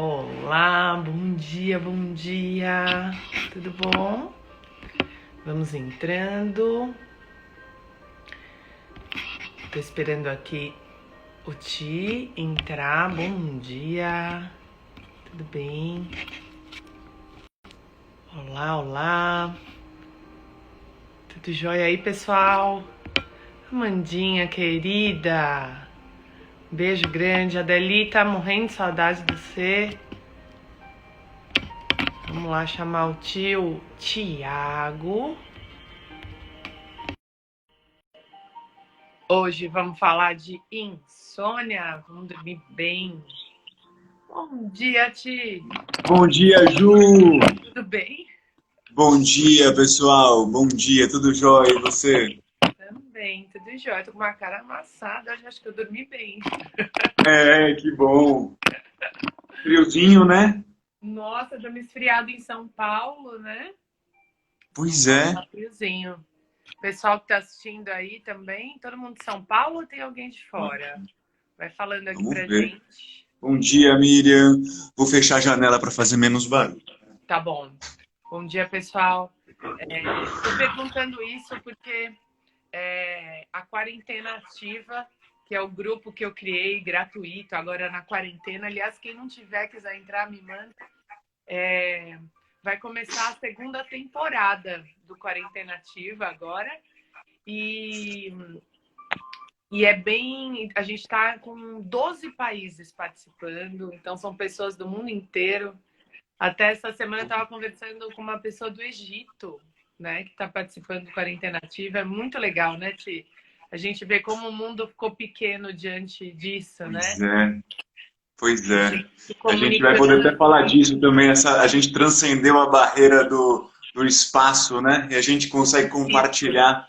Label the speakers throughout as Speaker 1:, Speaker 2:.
Speaker 1: Olá, bom dia, bom dia. Tudo bom? Vamos entrando. Tô esperando aqui o Ti entrar. Bom dia. Tudo bem? Olá, olá. Tudo jóia aí, pessoal? Amandinha, querida. Beijo grande. Adelita, morrendo de saudade de você. Vamos lá chamar o tio Tiago. Hoje vamos falar de insônia. Vamos dormir bem. Bom dia, Ti.
Speaker 2: Bom dia, Ju!
Speaker 1: Tudo bem?
Speaker 2: Bom dia, pessoal! Bom dia, tudo jóia? E você?
Speaker 1: Também, tudo jóia. Tô com uma cara amassada. Hoje acho que eu dormi bem.
Speaker 2: Que bom! Friozinho, né?
Speaker 1: Nossa, deu uma esfriada em São Paulo, né? São
Speaker 2: Pois
Speaker 1: Paulo
Speaker 2: é,
Speaker 1: tá friozinho. Pessoal que tá assistindo aí também, todo mundo de São Paulo ou tem alguém de fora? Vai falando aqui
Speaker 2: vamos
Speaker 1: pra
Speaker 2: ver.
Speaker 1: gente.
Speaker 2: Bom dia, Miriam. Vou fechar a janela para fazer menos barulho.
Speaker 1: Tá bom. Bom dia, pessoal. Tô perguntando isso porque a Quarentena Ativa, que é o grupo que eu criei gratuito agora na quarentena. Aliás, quem não tiver, quiser entrar, me manda. Vai começar a segunda temporada do Quarentena Ativa agora. E é bem. A gente está com 12 países participando, então são pessoas do mundo inteiro. Até essa semana eu estava conversando com uma pessoa do Egito, né, que está participando do Quarentena Ativa. É muito legal, né, Ti? A gente vê como o mundo ficou pequeno diante disso,
Speaker 2: Pois
Speaker 1: né?
Speaker 2: é, pois
Speaker 1: A
Speaker 2: é.
Speaker 1: gente se
Speaker 2: A gente vai poder até
Speaker 1: comunicando.
Speaker 2: falar disso também. A gente transcendeu a barreira do espaço, né? E a gente consegue
Speaker 1: Isso.
Speaker 2: compartilhar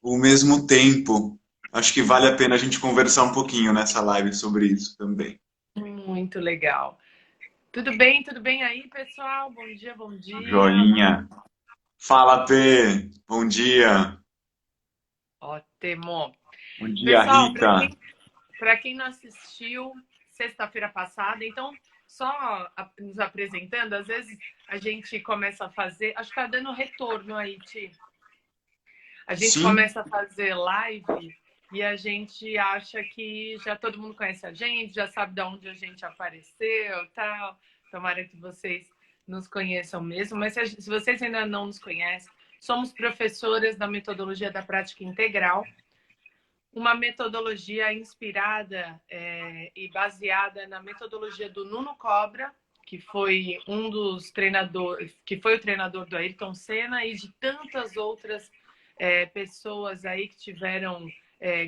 Speaker 2: o mesmo tempo. Acho que vale a pena a gente conversar um pouquinho nessa live sobre isso também.
Speaker 1: Muito legal. Tudo bem aí, pessoal? Bom dia, bom dia.
Speaker 2: Joinha. Fala, P. Bom dia.
Speaker 1: Ótimo.
Speaker 2: Bom dia,
Speaker 1: Pessoal,
Speaker 2: Rita.
Speaker 1: para quem não assistiu sexta-feira passada, então, nos apresentando, às vezes a gente começa a fazer, acho que tá dando retorno aí, Ti. A gente
Speaker 2: Sim,
Speaker 1: começa a fazer live e a gente acha que já todo mundo conhece a gente, já sabe de onde a gente apareceu, tal. Tomara que vocês nos conheçam mesmo, mas se vocês ainda não nos conhecem, somos professoras da metodologia da prática integral, uma metodologia inspirada e baseada na metodologia do Nuno Cobra, que foi um dos treinadores, que foi o treinador do Ayrton Senna e de tantas outras pessoas aí que tiveram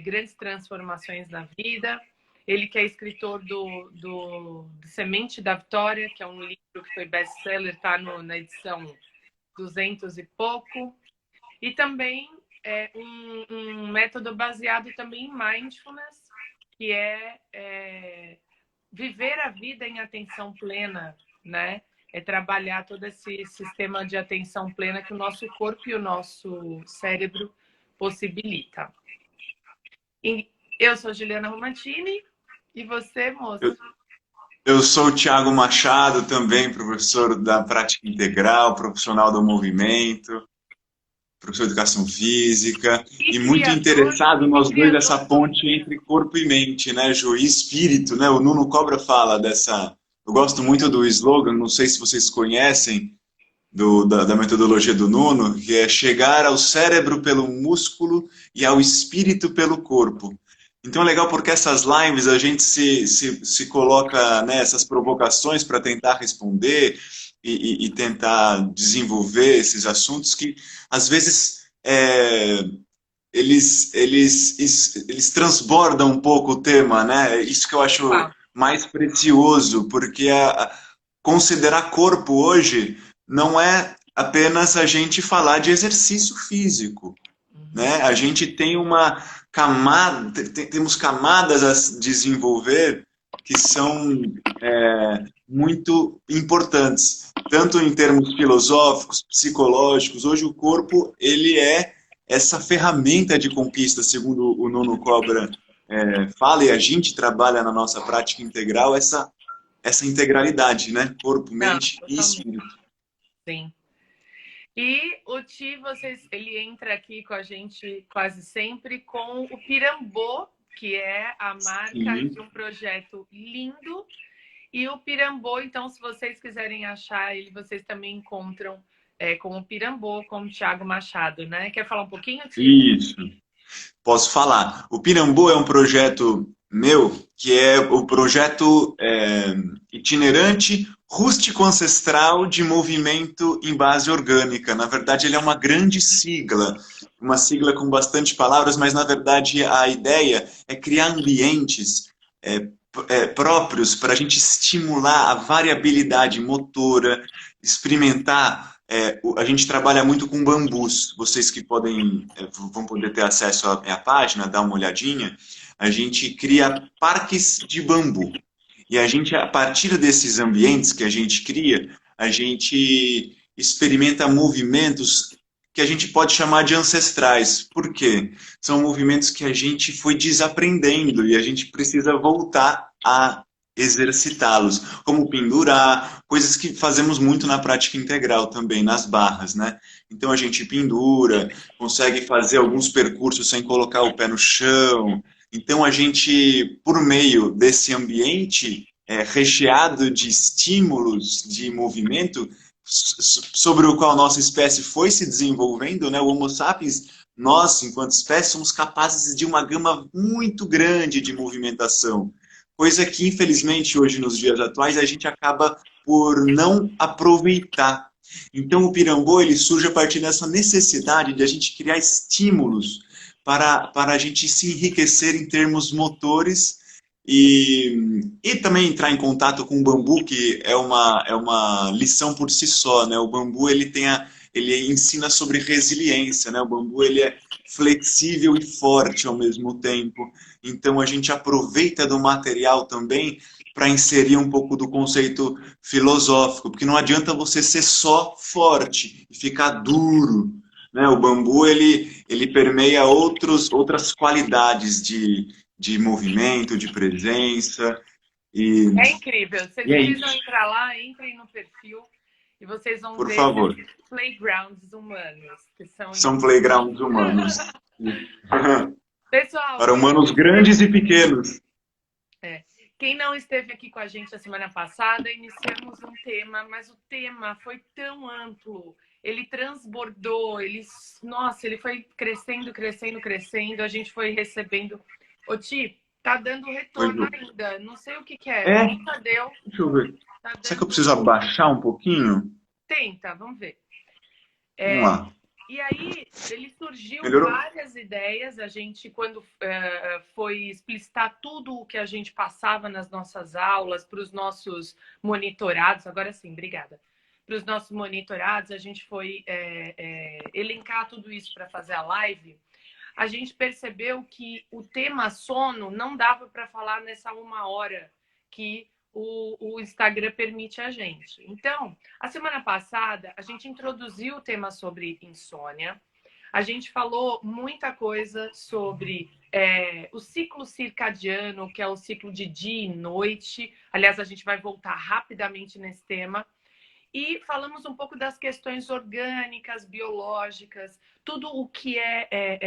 Speaker 1: grandes transformações na vida. Ele que é escritor do Semente da Vitória, que é um livro que foi best-seller, está na edição 200 e pouco. E também um método baseado também em mindfulness, que viver a vida em atenção plena, né? É trabalhar todo esse sistema de atenção plena que o nosso corpo e o nosso cérebro possibilita. E eu sou Juliana Romantini e você,
Speaker 2: eu,
Speaker 1: moço?
Speaker 2: eu sou o Thiago Machado, também professor da prática integral, profissional do movimento, professor de educação física,
Speaker 1: E
Speaker 2: e muito
Speaker 1: criador,
Speaker 2: interessado
Speaker 1: e
Speaker 2: nós dois
Speaker 1: criador
Speaker 2: dessa ponte entre corpo e mente, né, Ju? E espírito, né? O Nuno Cobra fala dessa. Eu gosto muito do slogan, não sei se vocês conhecem, da metodologia do Nuno, que é chegar ao cérebro pelo músculo e ao espírito pelo corpo. Então é legal porque essas lives a gente se coloca nessas provocações para tentar responder e tentar desenvolver esses assuntos que às vezes eles transbordam um pouco o tema, né? Isso que eu acho
Speaker 1: tá.
Speaker 2: mais precioso, porque considerar corpo hoje não é apenas a gente falar de exercício físico, né? A gente tem uma camada, temos camadas a desenvolver que são muito importantes, tanto em termos filosóficos, psicológicos. Hoje o corpo ele é essa ferramenta de conquista, segundo o Nuno Cobra fala, e a gente trabalha na nossa prática integral, essa essa integralidade, né? Corpo,
Speaker 1: Não,
Speaker 2: mente e
Speaker 1: totalmente.
Speaker 2: espírito.
Speaker 1: Sim. E o Ti, ele entra aqui com a gente quase sempre com o Pirambô, que é a marca
Speaker 2: Sim.
Speaker 1: de um projeto lindo. E o Pirambô, então, se vocês quiserem achar ele, vocês também encontram com o Pirambô, com o Thiago Machado, né? Quer falar um pouquinho, Ti?
Speaker 2: Isso. Posso falar. O Pirambu é um projeto meu, que é o projeto itinerante rústico ancestral de movimento em base orgânica. Na verdade, ele é uma sigla com bastante palavras, mas na verdade a ideia é criar ambientes é, próprios para a gente estimular a variabilidade motora, experimentar. A gente trabalha muito com bambus. Vocês que vão poder ter acesso à minha página, dar uma olhadinha. A gente cria parques de bambu. E a gente, a partir desses ambientes que a gente cria, a gente experimenta movimentos que a gente pode chamar de ancestrais. Por quê? São movimentos que a gente foi desaprendendo e a gente precisa voltar a exercitá-los, como pendurar, coisas que fazemos muito na prática integral também, nas barras, né? Então a gente pendura, consegue fazer alguns percursos sem colocar o pé no chão. Então a gente, por meio desse ambiente recheado de estímulos de movimento, sobre o qual nossa espécie foi se desenvolvendo, né? O Homo sapiens, nós, enquanto espécie, somos capazes de uma gama muito grande de movimentação, coisa que, infelizmente, hoje, nos dias atuais, a gente acaba por não aproveitar. Então, o Pirambô, ele surge a partir dessa necessidade de a gente criar estímulos para a gente se enriquecer em termos motores e também entrar em contato com o bambu, que é uma lição por si só, né? O bambu, ele ensina sobre resiliência, né? O bambu, ele é flexível e forte ao mesmo tempo. Então, a gente aproveita do material também para inserir um pouco do conceito filosófico, porque não adianta você ser só forte e ficar duro, né? O bambu, ele permeia outras qualidades de movimento, de presença. E,
Speaker 1: É incrível. Vocês
Speaker 2: e é
Speaker 1: precisam
Speaker 2: isso,
Speaker 1: entrar lá, entrem no perfil e vocês vão
Speaker 2: por
Speaker 1: ver
Speaker 2: favor.
Speaker 1: esses playgrounds humanos, que são
Speaker 2: São
Speaker 1: incríveis.
Speaker 2: playgrounds humanos.
Speaker 1: Pessoal,
Speaker 2: Para humanos grandes e pequenos.
Speaker 1: é, quem não esteve aqui com a gente a semana passada, iniciamos um tema, mas o tema foi tão amplo, ele transbordou, nossa, ele foi crescendo, crescendo, crescendo, a gente foi recebendo. Ô, Ti, tá dando retorno ainda, não sei o que que é,
Speaker 2: É,
Speaker 1: nunca deu,
Speaker 2: deixa eu ver.
Speaker 1: tá
Speaker 2: Será que eu
Speaker 1: dando.
Speaker 2: preciso abaixar um pouquinho?
Speaker 1: Tenta, vamos ver.
Speaker 2: Vamos lá.
Speaker 1: E aí, ele surgiu
Speaker 2: Melhorou?
Speaker 1: várias ideias. A gente, quando foi explicitar tudo o que a gente passava nas nossas aulas para os nossos monitorados, agora sim, obrigada. Para os nossos monitorados, a gente foi elencar tudo isso para fazer a live. A gente percebeu que o tema sono não dava para falar nessa 1 hora que o Instagram permite a gente. Então, a semana passada, a gente introduziu o tema sobre insônia. A gente falou muita coisa sobre o ciclo circadiano, que é o ciclo de dia e noite. Aliás, a gente vai voltar rapidamente nesse tema. E falamos um pouco das questões orgânicas, biológicas, tudo o que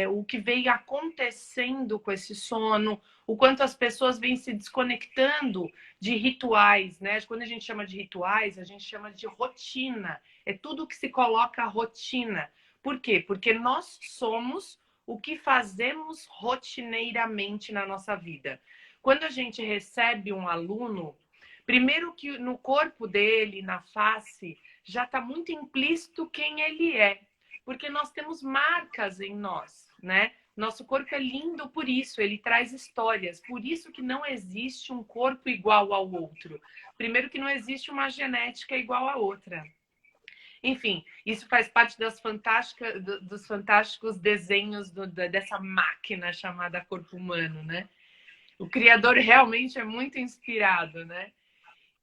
Speaker 1: o que veio acontecendo com esse sono, o quanto as pessoas vêm se desconectando de rituais, né? Quando a gente chama de rituais, a gente chama de rotina. É tudo que se coloca rotina. Por quê? Porque nós somos o que fazemos rotineiramente na nossa vida. Quando a gente recebe um aluno, primeiro que no corpo dele, na face, já está muito implícito quem ele é. Porque nós temos marcas em nós, né? Nosso corpo é lindo por isso, ele traz histórias. Por isso que não existe um corpo igual ao outro. Primeiro que não existe uma genética igual à outra. Enfim, isso faz parte dos fantásticos desenhos dessa máquina chamada corpo humano, né? O criador realmente é muito inspirado, né?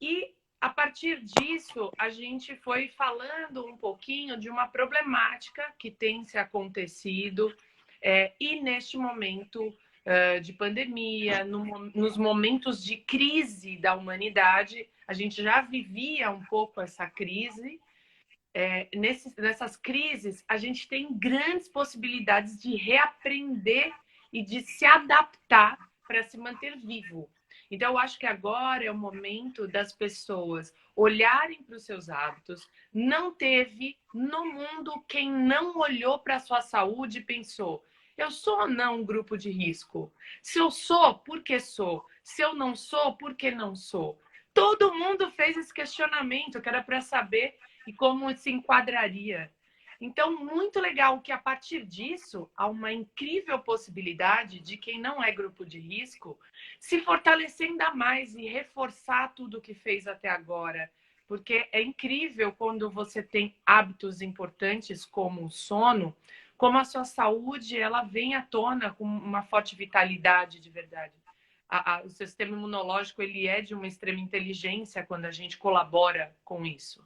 Speaker 1: E a partir disso, a gente foi falando um pouquinho de uma problemática que tem se acontecido e neste momento de pandemia, nos momentos de crise da humanidade. A gente já vivia um pouco essa crise. Nessas crises, a gente tem grandes possibilidades de reaprender e de se adaptar para se manter vivo. Então, eu acho que agora é o momento das pessoas olharem para os seus hábitos. Não teve no mundo quem não olhou para a sua saúde e pensou: eu sou ou não um grupo de risco? Se eu sou, por que sou? Se eu não sou, por que não sou? Todo mundo fez esse questionamento, que era para saber e como se enquadraria. Então, muito legal que a partir disso há uma incrível possibilidade de quem não é grupo de risco se fortalecer ainda mais e reforçar tudo o que fez até agora. Porque é incrível quando você tem hábitos importantes como o sono, como a sua saúde ela vem à tona com uma forte vitalidade de verdade. O seu sistema imunológico ele é de uma extrema inteligência quando a gente colabora com isso.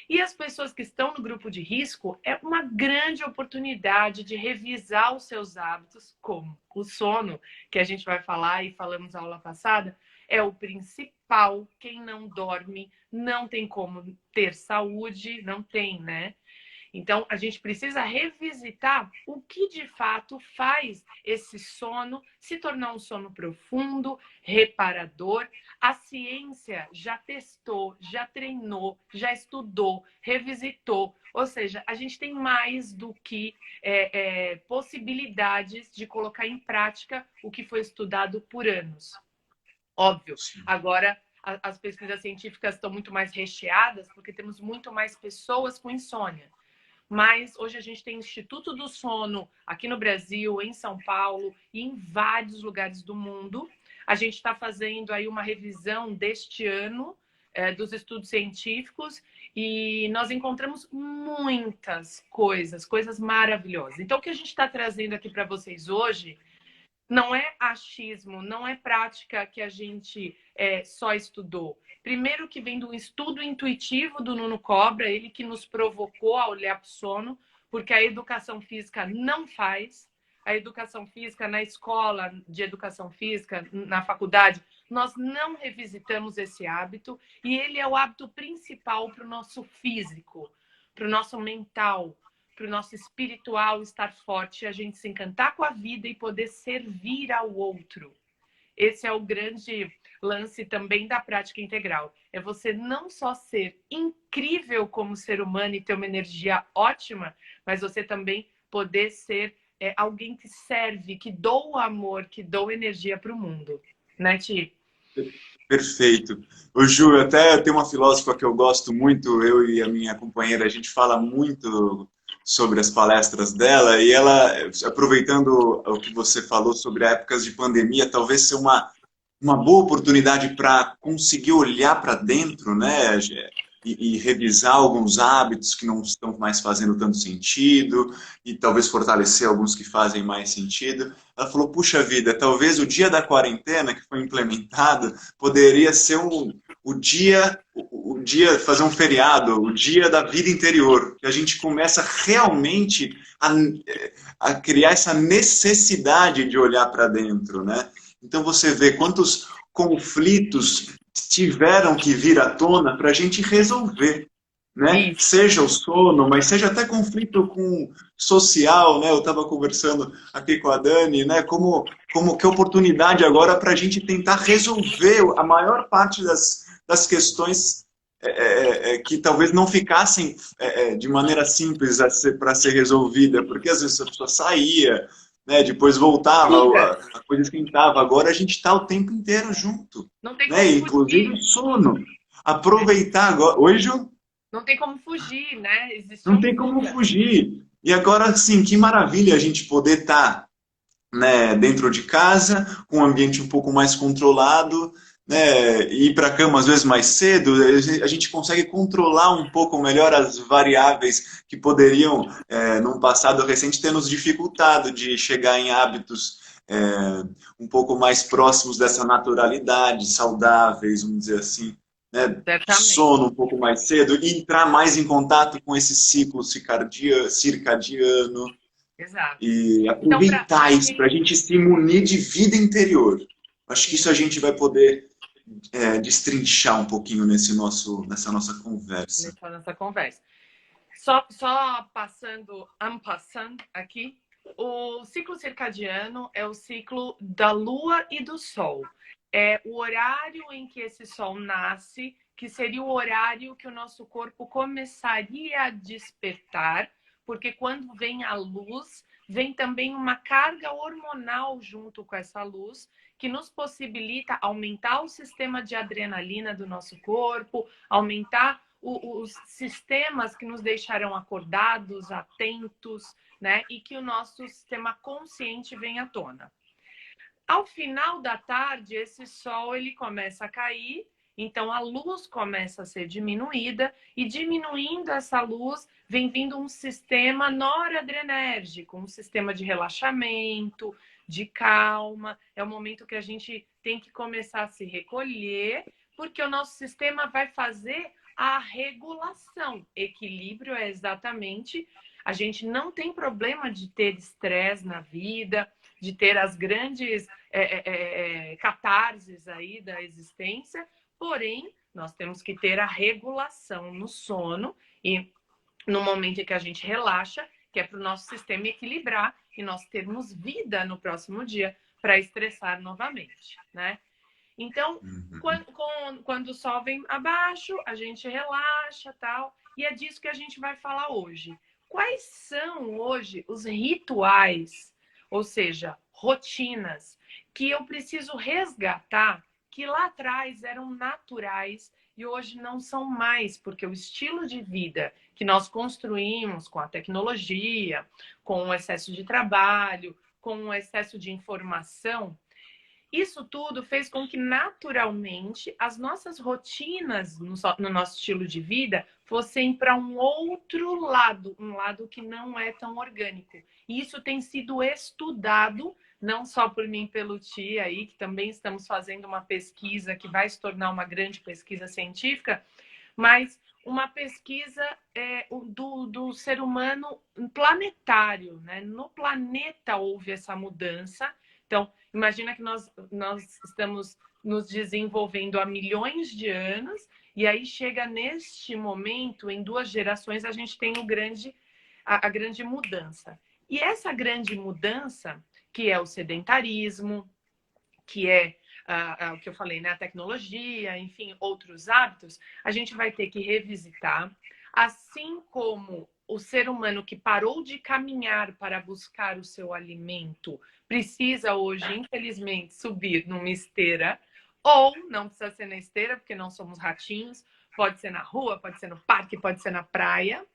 Speaker 1: E as pessoas que estão no grupo de risco é uma grande oportunidade de revisar os seus hábitos, como o sono, que a gente vai falar e falamos na aula passada, é o principal. Quem não dorme não tem como ter saúde, não tem, né? Então, a gente precisa revisitar o que de fato faz esse sono se tornar um sono profundo, reparador. A ciência já testou, já treinou, já estudou, revisitou. Ou seja, a gente tem mais do que possibilidades de colocar em prática o que foi estudado por anos. Óbvio, agora as pesquisas científicas estão muito mais recheadas porque temos muito mais pessoas com insônia. Mas hoje a gente tem Instituto do Sono aqui no Brasil, em São Paulo e em vários lugares do mundo. A gente está fazendo aí uma revisão deste ano dos estudos científicos e nós encontramos muitas coisas maravilhosas. Então, o que a gente está trazendo aqui para vocês hoje não é achismo, não é prática que a gente só estudou. Primeiro que vem do estudo intuitivo do Nuno Cobra, ele que nos provocou a olhar para o sono, porque a educação física não faz. A educação física na escola de educação física, na faculdade, nós não revisitamos esse hábito e ele é o hábito principal para o nosso físico, para o nosso mental, para o nosso espiritual estar forte, a gente se encantar com a vida e poder servir ao outro. Esse é o grande lance também da prática integral. É você não só ser incrível como ser humano e ter uma energia ótima, mas você também poder ser alguém que serve, que doa amor, que doa energia para o mundo. Né, Ti?
Speaker 2: Perfeito. O Ju, até tem uma filósofa que eu gosto muito, eu e a minha companheira, a gente fala muito sobre as palestras dela, e ela, aproveitando o que você falou sobre épocas de pandemia, talvez seja uma boa oportunidade para conseguir olhar para dentro, né? E revisar alguns hábitos que não estão mais fazendo tanto sentido, e talvez fortalecer alguns que fazem mais sentido. Ela falou, puxa vida, talvez o dia da quarentena que foi implementado poderia ser o dia, fazer um feriado, o dia da vida interior, que a gente começa realmente a criar essa necessidade de olhar para dentro, né? Então você vê quantos conflitos tiveram que vir à tona para a gente resolver, né? Seja o sono, mas seja até conflito com social, né? Eu estava conversando aqui com a Dani, né? Como que oportunidade agora para a gente tentar resolver a maior parte das questões que talvez não ficassem de maneira simples para ser resolvida, porque às vezes a pessoa saía, né? Depois voltava, a coisa esquentava. Agora a gente está o tempo inteiro junto.
Speaker 1: Não tem
Speaker 2: né? Inclusive o sono. Aproveitar agora. Oi, Ju?
Speaker 1: Não tem como fugir, né?
Speaker 2: Não tem como fugir. E agora, sim, que maravilha a gente poder estar né, dentro de casa, com um ambiente um pouco mais controlado, né, ir para a cama às vezes mais cedo, a gente consegue controlar um pouco melhor as variáveis que poderiam, num passado recente, ter nos dificultado de chegar em hábitos um pouco mais próximos dessa naturalidade, saudáveis, vamos dizer assim. Né, sono um pouco mais cedo e entrar mais em contato com esse ciclo circadiano.
Speaker 1: exato.
Speaker 2: E
Speaker 1: Então,
Speaker 2: aproveitar isso para a gente se munir de vida interior. Acho que isso a gente vai poder destrinchar um pouquinho nessa nossa conversa.
Speaker 1: nessa nossa conversa. Só passando, en passant aqui, o ciclo circadiano é o ciclo da lua e do sol. É o horário em que esse sol nasce, que seria o horário que o nosso corpo começaria a despertar, porque quando vem a luz, vem também uma carga hormonal junto com essa luz, que nos possibilita aumentar o sistema de adrenalina do nosso corpo, aumentar os sistemas que nos deixarão acordados, atentos, né? E que o nosso sistema consciente venha à tona. Ao final da tarde, esse sol ele começa a cair, então a luz começa a ser diminuída, e diminuindo essa luz, vem vindo um sistema noradrenérgico, um sistema de relaxamento, de calma. É o momento que a gente tem que começar a se recolher, porque o nosso sistema vai fazer a regulação. Equilíbrio é exatamente... A gente não tem problema de ter estresse na vida, de ter as grandes catarses aí da existência, porém, nós temos que ter a regulação no sono e no momento em que a gente relaxa, que é para o nosso sistema equilibrar e nós termos vida no próximo dia para estressar novamente, né? Então, quando o sol vem abaixo, a gente relaxa, tal, e é disso que a gente vai falar hoje. Quais são hoje os rituais, ou seja, rotinas, que eu preciso resgatar, que lá atrás eram naturais e hoje não são mais, porque o estilo de vida que nós construímos com a tecnologia, com o excesso de trabalho, com o excesso de informação, isso tudo fez com que, naturalmente, as nossas rotinas no nosso estilo de vida fossem para um outro lado, um lado que não é tão orgânico. E isso tem sido estudado, não só por mim, pelo Tia aí, que também estamos fazendo uma pesquisa que vai se tornar uma grande pesquisa científica, mas uma pesquisa do ser humano planetário, né? No planeta houve essa mudança. Então, imagina que nós estamos nos desenvolvendo há milhões de anos, e aí chega neste momento, em 2 gerações, a gente tem a grande mudança. E essa grande mudança, que é o sedentarismo, que é o que eu falei, né? A tecnologia, enfim, outros hábitos, a gente vai ter que revisitar, assim como o ser humano que parou de caminhar para buscar o seu alimento precisa hoje, infelizmente, subir numa esteira, ou não precisa ser na esteira, porque não somos ratinhos, pode ser na rua, pode ser no parque, pode ser na praia.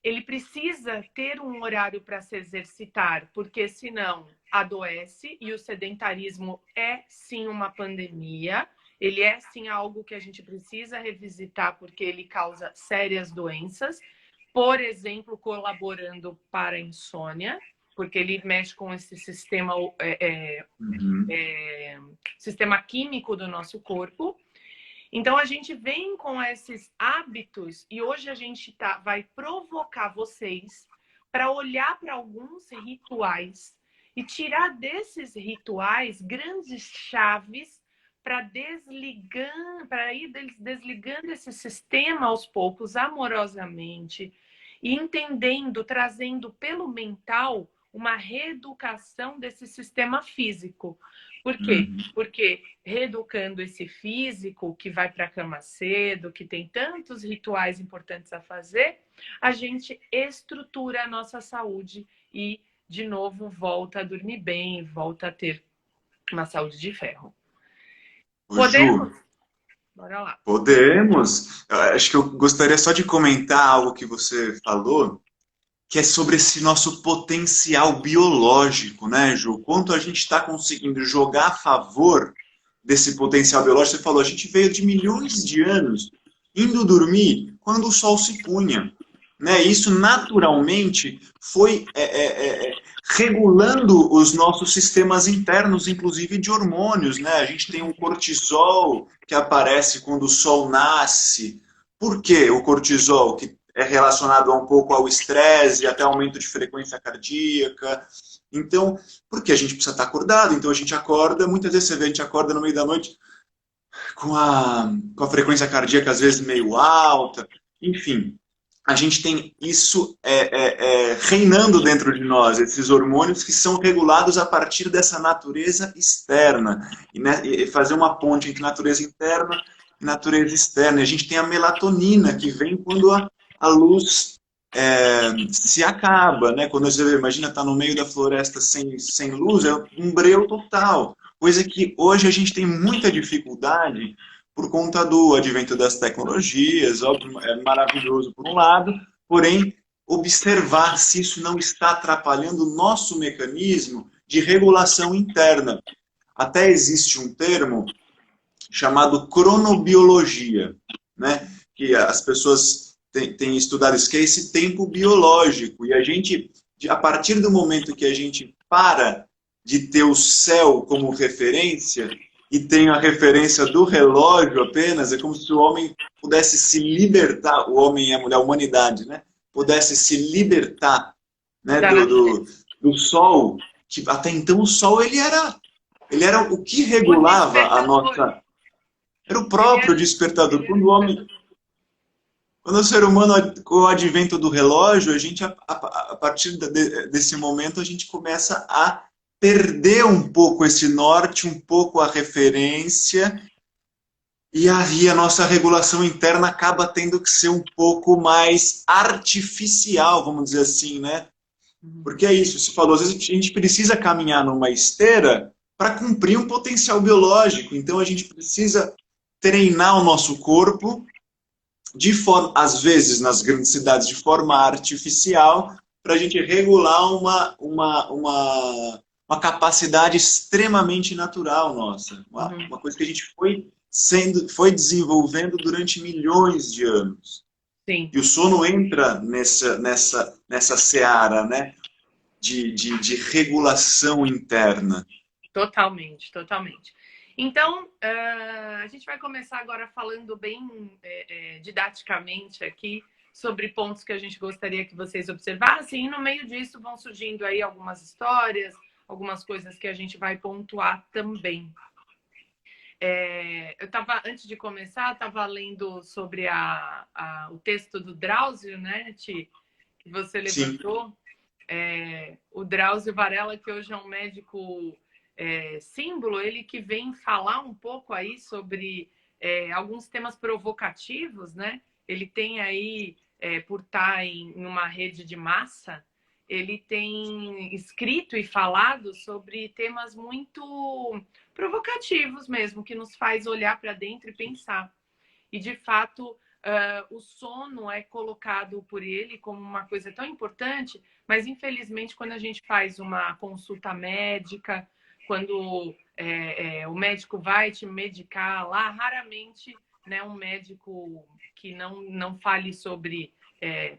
Speaker 1: Ele precisa ter um horário para se exercitar, porque senão adoece, e o sedentarismo é sim uma pandemia, ele é sim algo que a gente precisa revisitar, porque ele causa sérias doenças, por exemplo, colaborando para a insônia, porque ele mexe com esse sistema, sistema químico do nosso corpo. Então, a gente vem com esses hábitos e hoje a gente vai provocar vocês para olhar para alguns rituais e tirar desses rituais grandes chaves para ir desligando esse sistema aos poucos, amorosamente, e entendendo, trazendo pelo mental uma reeducação desse sistema físico. Por quê? Porque reeducando esse físico que vai para a cama cedo, que tem tantos rituais importantes a fazer, a gente estrutura a nossa saúde e, de novo, volta a dormir bem, volta a ter uma saúde de ferro. Podemos?
Speaker 2: Ju,
Speaker 1: Bora lá.
Speaker 2: podemos. Acho que eu gostaria só de comentar algo que você falou, que é sobre esse nosso potencial biológico, né, Ju? Quanto a gente está conseguindo jogar a favor desse potencial biológico. Você falou, a gente veio de milhões de anos indo dormir quando o sol se punha. Né? Isso naturalmente foi regulando os nossos sistemas internos, inclusive de hormônios. Né? A gente tem um cortisol que aparece quando o sol nasce. Por que o cortisol? Que é relacionado um pouco ao estresse, até aumento de frequência cardíaca. Então, porque a gente precisa estar acordado, então a gente acorda, muitas vezes você vê, a gente acorda no meio da noite com a frequência cardíaca às vezes meio alta, enfim. A gente tem isso reinando dentro de nós, esses hormônios que são regulados a partir dessa natureza externa. E, né, e fazer uma ponte entre natureza interna e natureza externa. E a gente tem a melatonina, que vem quando a luz se acaba. Né? Quando você imagina estar no meio da floresta sem luz, é um breu total. Coisa que hoje a gente tem muita dificuldade por conta do advento das tecnologias, óbvio, é maravilhoso por um lado, porém, observar se isso não está atrapalhando o nosso mecanismo de regulação interna. Até existe um termo chamado cronobiologia, né? Que as pessoas têm estudado isso, que é esse tempo biológico, e a gente, a partir do momento que a gente para de ter o céu como referência, e tem a referência do relógio apenas, é como se o homem pudesse se libertar, o homem e a mulher, a humanidade, né? Pudesse se libertar, né, do sol, que até então o sol ele era o que regulava a nossa... Era o próprio despertador. Quando o ser humano, com o advento do relógio, a gente, a partir desse momento, a gente começa a perder um pouco esse norte, um pouco a referência, e aí a nossa regulação interna acaba tendo que ser um pouco mais artificial, vamos dizer assim, né? Porque é isso, você falou, às vezes a gente precisa caminhar numa esteira para cumprir um potencial biológico, então a gente precisa treinar o nosso corpo, às vezes nas grandes cidades, de forma artificial, para a gente regular uma capacidade extremamente natural nossa. Uma coisa que a gente foi desenvolvendo durante milhões de anos.
Speaker 1: Sim.
Speaker 2: E o sono entra nessa seara, né, de regulação interna.
Speaker 1: Totalmente, totalmente. Então, a gente vai começar agora falando bem didaticamente aqui sobre pontos que a gente gostaria que vocês observassem, e no meio disso vão surgindo aí algumas histórias, algumas coisas que a gente vai pontuar também. Eu estava, antes de começar, estava lendo sobre o texto do Drauzio, né, Ti, que você levantou. O Drauzio Varela, que hoje é um médico símbolo, ele que vem falar um pouco aí sobre alguns temas provocativos, né? Ele tem aí, por estar em uma rede de massa, ele tem escrito e falado sobre temas muito provocativos mesmo, que nos faz olhar para dentro e pensar. E, de fato, o sono é colocado por ele como uma coisa tão importante, mas, infelizmente, quando a gente faz uma consulta médica, quando o médico vai te medicar lá, raramente, né, um médico que não fale sobre,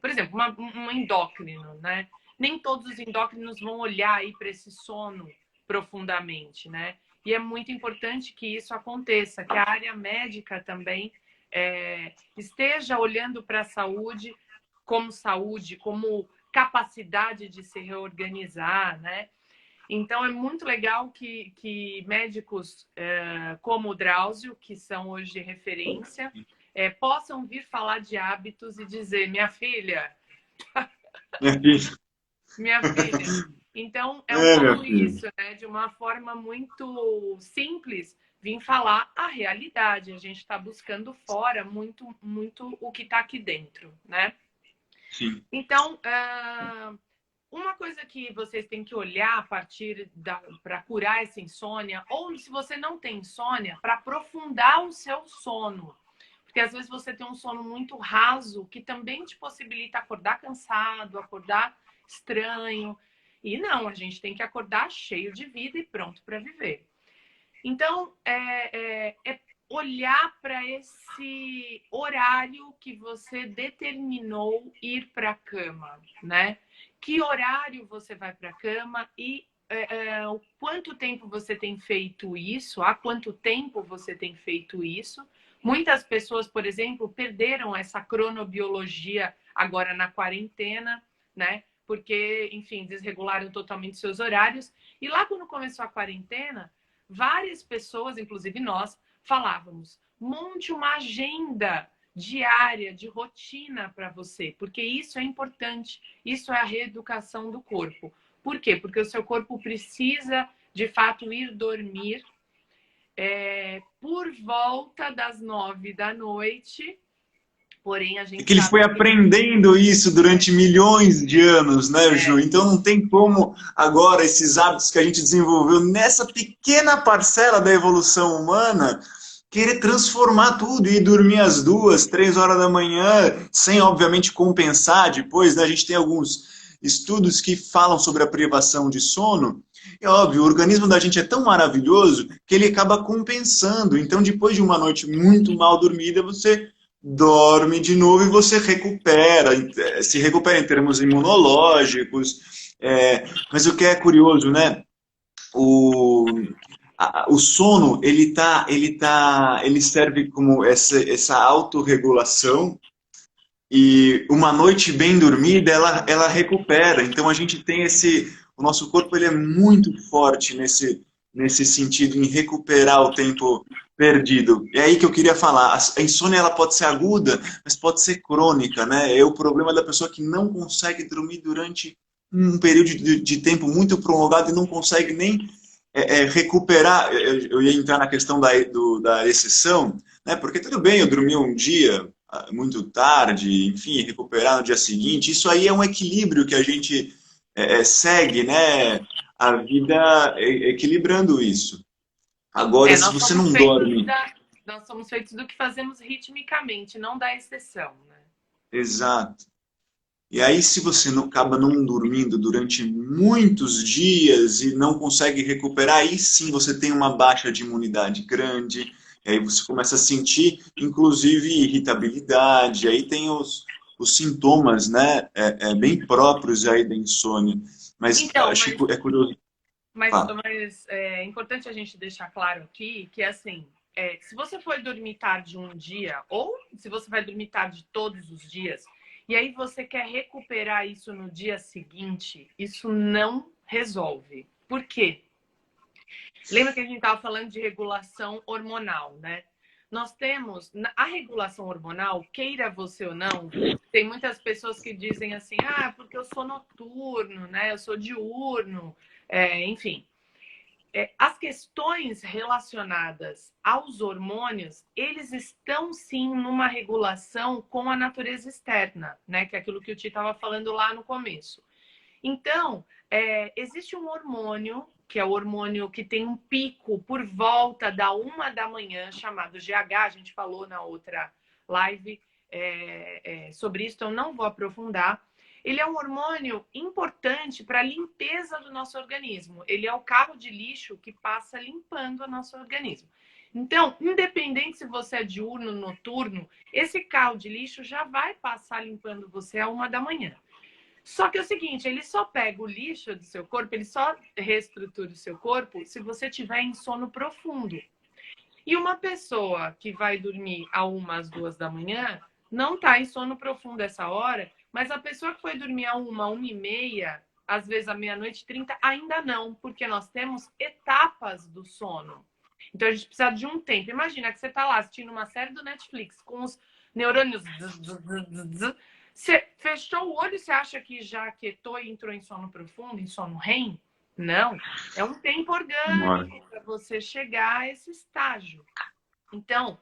Speaker 1: por exemplo, um endócrino, né? Nem todos os endócrinos vão olhar aí para esse sono profundamente, né? E é muito importante que isso aconteça, que a área médica também esteja olhando para a saúde, como capacidade de se reorganizar, né? Então, é muito legal que médicos como o Drauzio, que são hoje referência, possam vir falar de hábitos e dizer, minha filha... Minha filha. Então, é um pouco isso, né? De uma forma muito simples, vim falar a realidade. A gente está buscando fora muito, muito o que está aqui dentro, né?
Speaker 2: Sim.
Speaker 1: Então, uma coisa que vocês têm que olhar a partir para curar essa insônia, ou se você não tem insônia, para aprofundar o seu sono. Porque às vezes você tem um sono muito raso, que também te possibilita acordar cansado, acordar estranho. E não, a gente tem que acordar cheio de vida e pronto para viver. Então, é olhar para esse horário que você determinou ir para a cama, né? Que horário você vai para a cama e o quanto tempo você tem feito isso, há quanto tempo você tem feito isso. Muitas pessoas, por exemplo, perderam essa cronobiologia agora na quarentena, né? Porque, enfim, desregularam totalmente seus horários. E lá quando começou a quarentena, várias pessoas, inclusive nós, falávamos: monte uma agenda diária, de rotina para você, porque isso é importante, isso é a reeducação do corpo. Por quê? Porque o seu corpo precisa, de fato, ir dormir por volta das 9 da noite, porém a
Speaker 2: É
Speaker 1: gente
Speaker 2: que ele
Speaker 1: sabe
Speaker 2: foi
Speaker 1: que...
Speaker 2: aprendendo isso durante milhões de anos, né, Ju? Então não tem como agora esses hábitos que a gente desenvolveu nessa pequena parcela da evolução humana querer transformar tudo e ir dormir às 2, 3 horas da manhã, sem obviamente compensar depois, né? A gente tem alguns estudos que falam sobre a privação de sono. É óbvio, o organismo da gente é tão maravilhoso que ele acaba compensando. Então, depois de uma noite muito mal dormida, você dorme de novo e você recupera, se recupera em termos imunológicos. Mas o que é curioso, né? O sono, ele serve como essa autorregulação e uma noite bem dormida, ela recupera. Então a gente tem o nosso corpo ele é muito forte nesse sentido, em recuperar o tempo perdido. É aí que eu queria falar, a insônia ela pode ser aguda, mas pode ser crônica, né? É o problema da pessoa que não consegue dormir durante um período de tempo muito prolongado e não consegue nem recuperar. Eu ia entrar na questão da exceção, né? Porque tudo bem, eu dormi um dia muito tarde, enfim, recuperar no dia seguinte. Isso aí é um equilíbrio que a gente segue, né? A vida equilibrando isso. Agora, se
Speaker 1: Nós
Speaker 2: você
Speaker 1: somos
Speaker 2: não
Speaker 1: feitos
Speaker 2: dorme,
Speaker 1: nós somos feitos do que fazemos ritmicamente, não da exceção, né?
Speaker 2: exato. E aí, se você não acaba não dormindo durante muitos dias e não consegue recuperar, aí sim você tem uma baixa de imunidade grande, e aí você começa a sentir, inclusive, irritabilidade, aí tem os sintomas, né, bem próprios aí da insônia. Mas
Speaker 1: Então,
Speaker 2: acho que é curioso. Fala.
Speaker 1: mas é importante a gente deixar claro aqui que, assim, se você for dormir tarde um dia, ou se você vai dormir tarde todos os dias, e aí você quer recuperar isso no dia seguinte, isso não resolve. Por quê? Lembra que a gente estava falando de regulação hormonal, né? Nós temos a regulação hormonal, queira você ou não, tem muitas pessoas que dizem assim, porque eu sou noturno, né? Eu sou diurno, enfim. As questões relacionadas aos hormônios, eles estão sim numa regulação com a natureza externa, né? Que é aquilo que o Ti estava falando lá no começo. Então, existe um hormônio, que é o hormônio que tem um pico por volta da 1 da manhã, chamado GH, a gente falou na outra live sobre isso, então não vou aprofundar. Ele é um hormônio importante para a limpeza do nosso organismo. Ele é o carro de lixo que passa limpando o nosso organismo. Então, independente se você é diurno, noturno, esse carro de lixo já vai passar limpando você a 1 da manhã. Só que é o seguinte, ele só pega o lixo do seu corpo, ele só reestrutura o seu corpo se você tiver em sono profundo. E uma pessoa que vai dormir a 1 às 2 da manhã não está em sono profundo essa hora, mas a pessoa que foi dormir a 1, 1h30, às vezes à 00h30, ainda não, porque nós temos etapas do sono. Então a gente precisa de um tempo. Imagina que você está lá assistindo uma série do Netflix com os neurônios. Você fechou o olho, você acha que já aquietou e entrou em sono profundo, em sono REM? Não. É um tempo orgânico para você chegar a esse estágio. Então,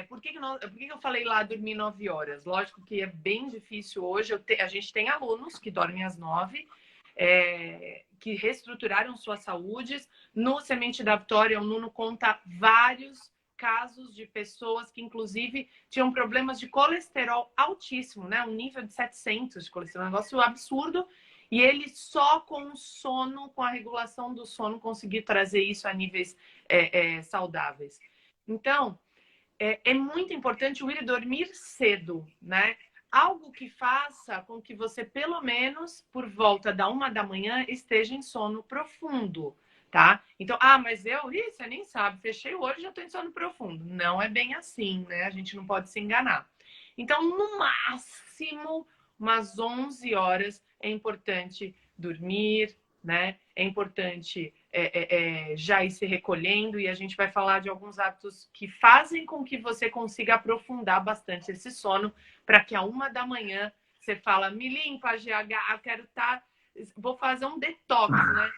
Speaker 1: por que eu falei lá dormir 9 horas? Lógico que é bem difícil hoje. A gente tem alunos que dormem às 9, que reestruturaram suas saúdes. No Semente da Vitória, o Nuno conta vários casos de pessoas que, inclusive, tinham problemas de colesterol altíssimo, né? Um nível de 700 de colesterol, um negócio absurdo. E ele só com o sono, com a regulação do sono, conseguiu trazer isso a níveis saudáveis. Então, é muito importante o ir dormir cedo, né? Algo que faça com que você, pelo menos, por volta da 1 da manhã, esteja em sono profundo, tá? Então, mas você nem sabe, fechei o olho e já estou em sono profundo. Não é bem assim, né? A gente não pode se enganar. Então, no máximo, umas 11 horas é importante dormir, né? É importante já ir se recolhendo, e a gente vai falar de alguns hábitos que fazem com que você consiga aprofundar bastante esse sono, para que a 1 da manhã você fala, me limpa, GH, eu quero estar... Vou fazer um detox, né?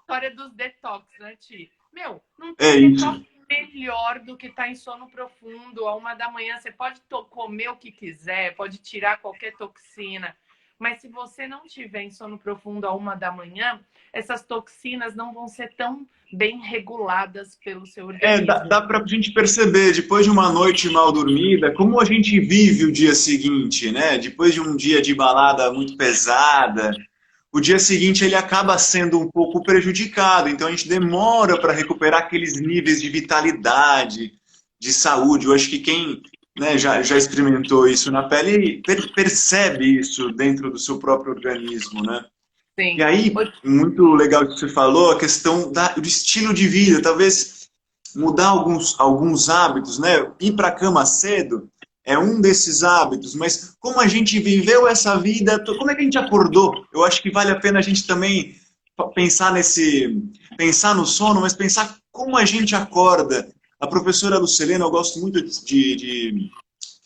Speaker 1: História dos detox, né, Ti? Meu, não
Speaker 2: É
Speaker 1: tem detox
Speaker 2: isso.
Speaker 1: melhor do que estar em sono profundo. A 1 da manhã você pode comer o que quiser, pode tirar qualquer toxina, mas se você não tiver em sono profundo a 1 da manhã, essas toxinas não vão ser tão bem reguladas pelo seu organismo.
Speaker 2: Dá para a gente perceber, depois de uma noite mal dormida, como a gente vive o dia seguinte, né? Depois de um dia de balada muito pesada, o dia seguinte ele acaba sendo um pouco prejudicado. Então a gente demora para recuperar aqueles níveis de vitalidade, de saúde. Eu acho que quem, né, já experimentou isso na pele percebe isso dentro do seu próprio organismo, né? E
Speaker 1: Sim.
Speaker 2: aí, muito legal que você falou, a questão do estilo de vida, talvez mudar alguns hábitos, né? Ir para a cama cedo é um desses hábitos, mas como a gente viveu essa vida, como é que a gente acordou? Eu acho que vale a pena a gente também pensar no sono, mas pensar como a gente acorda. A professora Lucilena, eu gosto muito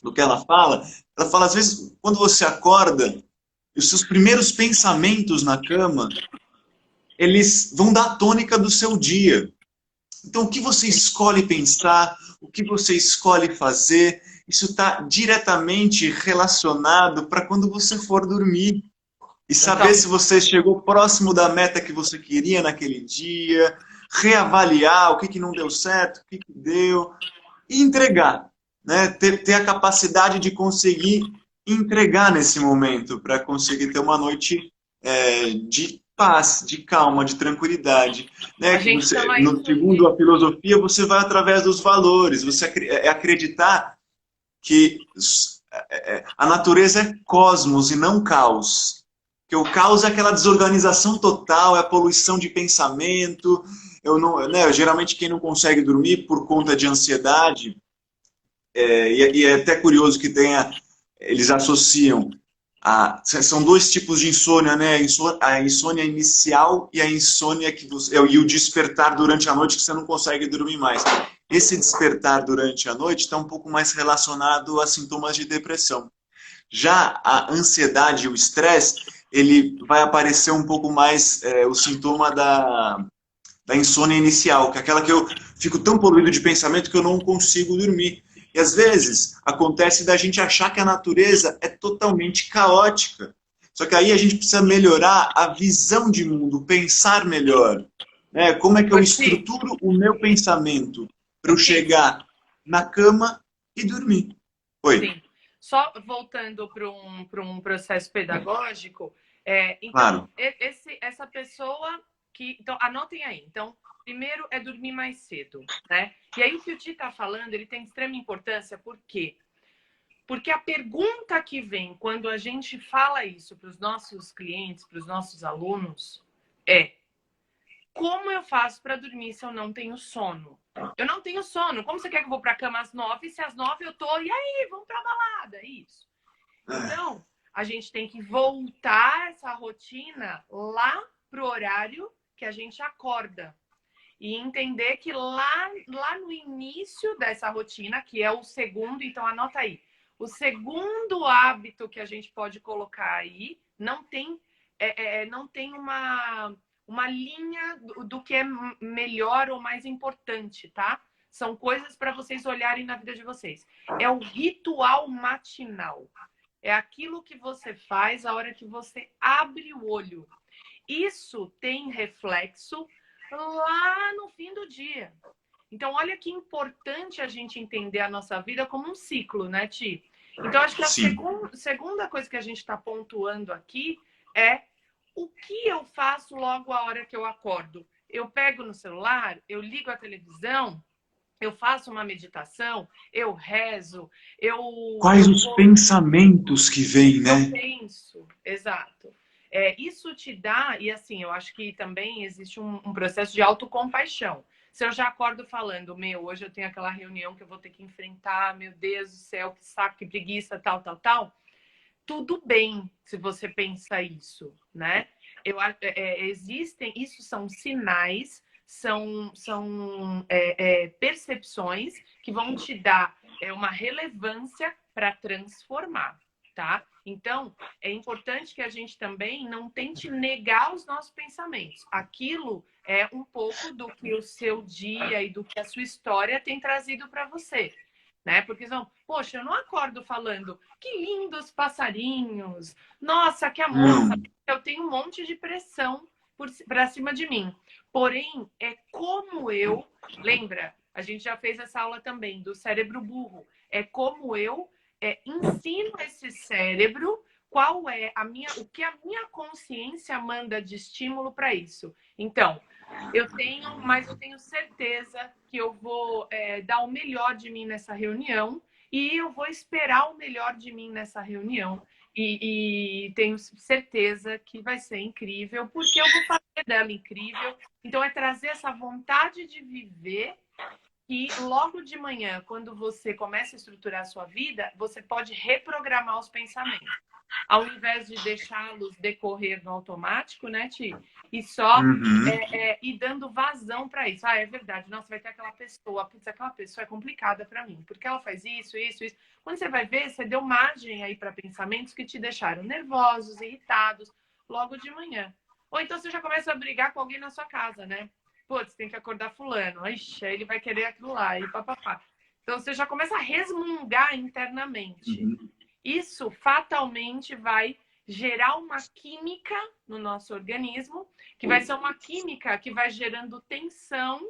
Speaker 2: do que ela fala. Ela fala, às vezes, quando você acorda, os seus primeiros pensamentos na cama, eles vão dar a tônica do seu dia. Então, o que você escolhe pensar, o que você escolhe fazer, isso está diretamente relacionado para quando você for dormir. E saber
Speaker 1: Total.
Speaker 2: se você chegou próximo da meta que você queria naquele dia, reavaliar o que não deu certo, o que deu, e entregar. Né? Ter a capacidade de conseguir entregar nesse momento, para conseguir ter uma noite de paz, de calma, de tranquilidade. Né?
Speaker 1: A
Speaker 2: Que
Speaker 1: gente
Speaker 2: você,
Speaker 1: chama
Speaker 2: no,
Speaker 1: isso
Speaker 2: segundo
Speaker 1: de...
Speaker 2: a filosofia, você vai através dos valores, você acreditar que a natureza é cosmos e não caos. Que o caos é aquela desorganização total, é a poluição de pensamento. Eu não, né, geralmente quem não consegue dormir por conta de ansiedade, e é até curioso que eles associam são dois tipos de insônia, né? A insônia inicial e a insônia e o despertar durante a noite que você não consegue dormir mais. Esse despertar durante a noite está um pouco mais relacionado a sintomas de depressão. Já a ansiedade e o estresse, ele vai aparecer um pouco mais o sintoma da insônia inicial, que é aquela que eu fico tão poluído de pensamento que eu não consigo dormir. E às vezes acontece da gente achar que a natureza é totalmente caótica. Só que aí a gente precisa melhorar a visão de mundo, pensar melhor. Né? Como é que eu
Speaker 1: Ti,
Speaker 2: estruturo o meu pensamento para eu chegar na cama e dormir? Oi,
Speaker 1: sim. Só voltando para um processo pedagógico, então,
Speaker 2: claro.
Speaker 1: essa pessoa que... Então, anotem aí. Então, primeiro é dormir mais cedo, né? E aí o que o Ti está falando, ele tem extrema importância, por quê? Porque a pergunta que vem quando a gente fala isso para os nossos clientes, para os nossos alunos, é: como eu faço para dormir se eu não tenho sono? Eu não tenho sono. Como você quer que eu vou para a cama às 9? Se às 9 eu tô, e aí, vamos para a balada? É isso. Então, a gente tem que voltar essa rotina lá pro horário que a gente acorda. E entender que lá no início dessa rotina, que é o segundo, então anota aí. O segundo hábito que a gente pode colocar aí não tem uma linha do que é melhor ou mais importante, tá? São coisas para vocês olharem na vida de vocês. É o ritual matinal. É aquilo que você faz a hora que você abre o olho. Isso tem reflexo lá no fim do dia. Então, olha que importante a gente entender a nossa vida como um ciclo, né, Ti? Então, acho que a
Speaker 2: Sim.
Speaker 1: segunda coisa que a gente está pontuando aqui é o que eu faço logo a hora que eu acordo. Eu pego no celular, eu ligo a televisão, eu faço uma meditação, eu rezo,
Speaker 2: Quais
Speaker 1: eu
Speaker 2: os
Speaker 1: vou...
Speaker 2: pensamentos que vêm,
Speaker 1: Eu
Speaker 2: né?
Speaker 1: penso, exato. Isso te dá, e assim, eu acho que também existe um processo de autocompaixão. Se eu já acordo falando, meu, hoje eu tenho aquela reunião que eu vou ter que enfrentar, meu Deus do céu, que saco, que preguiça, tal, tal, tal, tudo bem se você pensa isso, né? Existem, isso são sinais, são percepções que vão te dar uma relevância para transformar, tá? Então, é importante que a gente também não tente negar os nossos pensamentos. Aquilo é um pouco do que o seu dia e do que a sua história tem trazido para você, né? Porque são, poxa, eu não acordo falando que lindos passarinhos, nossa, que amor, sabe? Eu tenho um monte de pressão para cima de mim. Porém, é como eu, lembra, a gente já fez essa aula também do cérebro burro, é como eu ensino esse cérebro qual é o que a minha consciência manda de estímulo para isso. Então, mas eu tenho certeza que eu vou dar o melhor de mim nessa reunião e eu vou esperar o melhor de mim nessa reunião. E tenho certeza que vai ser incrível, porque eu vou fazer dela incrível. Então, é trazer essa vontade de viver e logo de manhã, quando você começa a estruturar a sua vida, você pode reprogramar os pensamentos. Ao invés de deixá-los decorrer no automático, né, Ti? E só ir dando vazão para isso. Ah, é verdade. Nossa, vai ter aquela pessoa. Putz, aquela pessoa é complicada para mim. Porque ela faz isso, isso, isso. Quando você vai ver, você deu margem aí para pensamentos que te deixaram nervosos, irritados, logo de manhã. Ou então você já começa a brigar com alguém na sua casa, né? Putz, tem que acordar fulano. Ixi, aí ele vai querer aquilo lá. E papapá. Então você já começa a resmungar internamente. Isso fatalmente vai gerar uma química no nosso organismo, que vai ser uma química que vai gerando tensão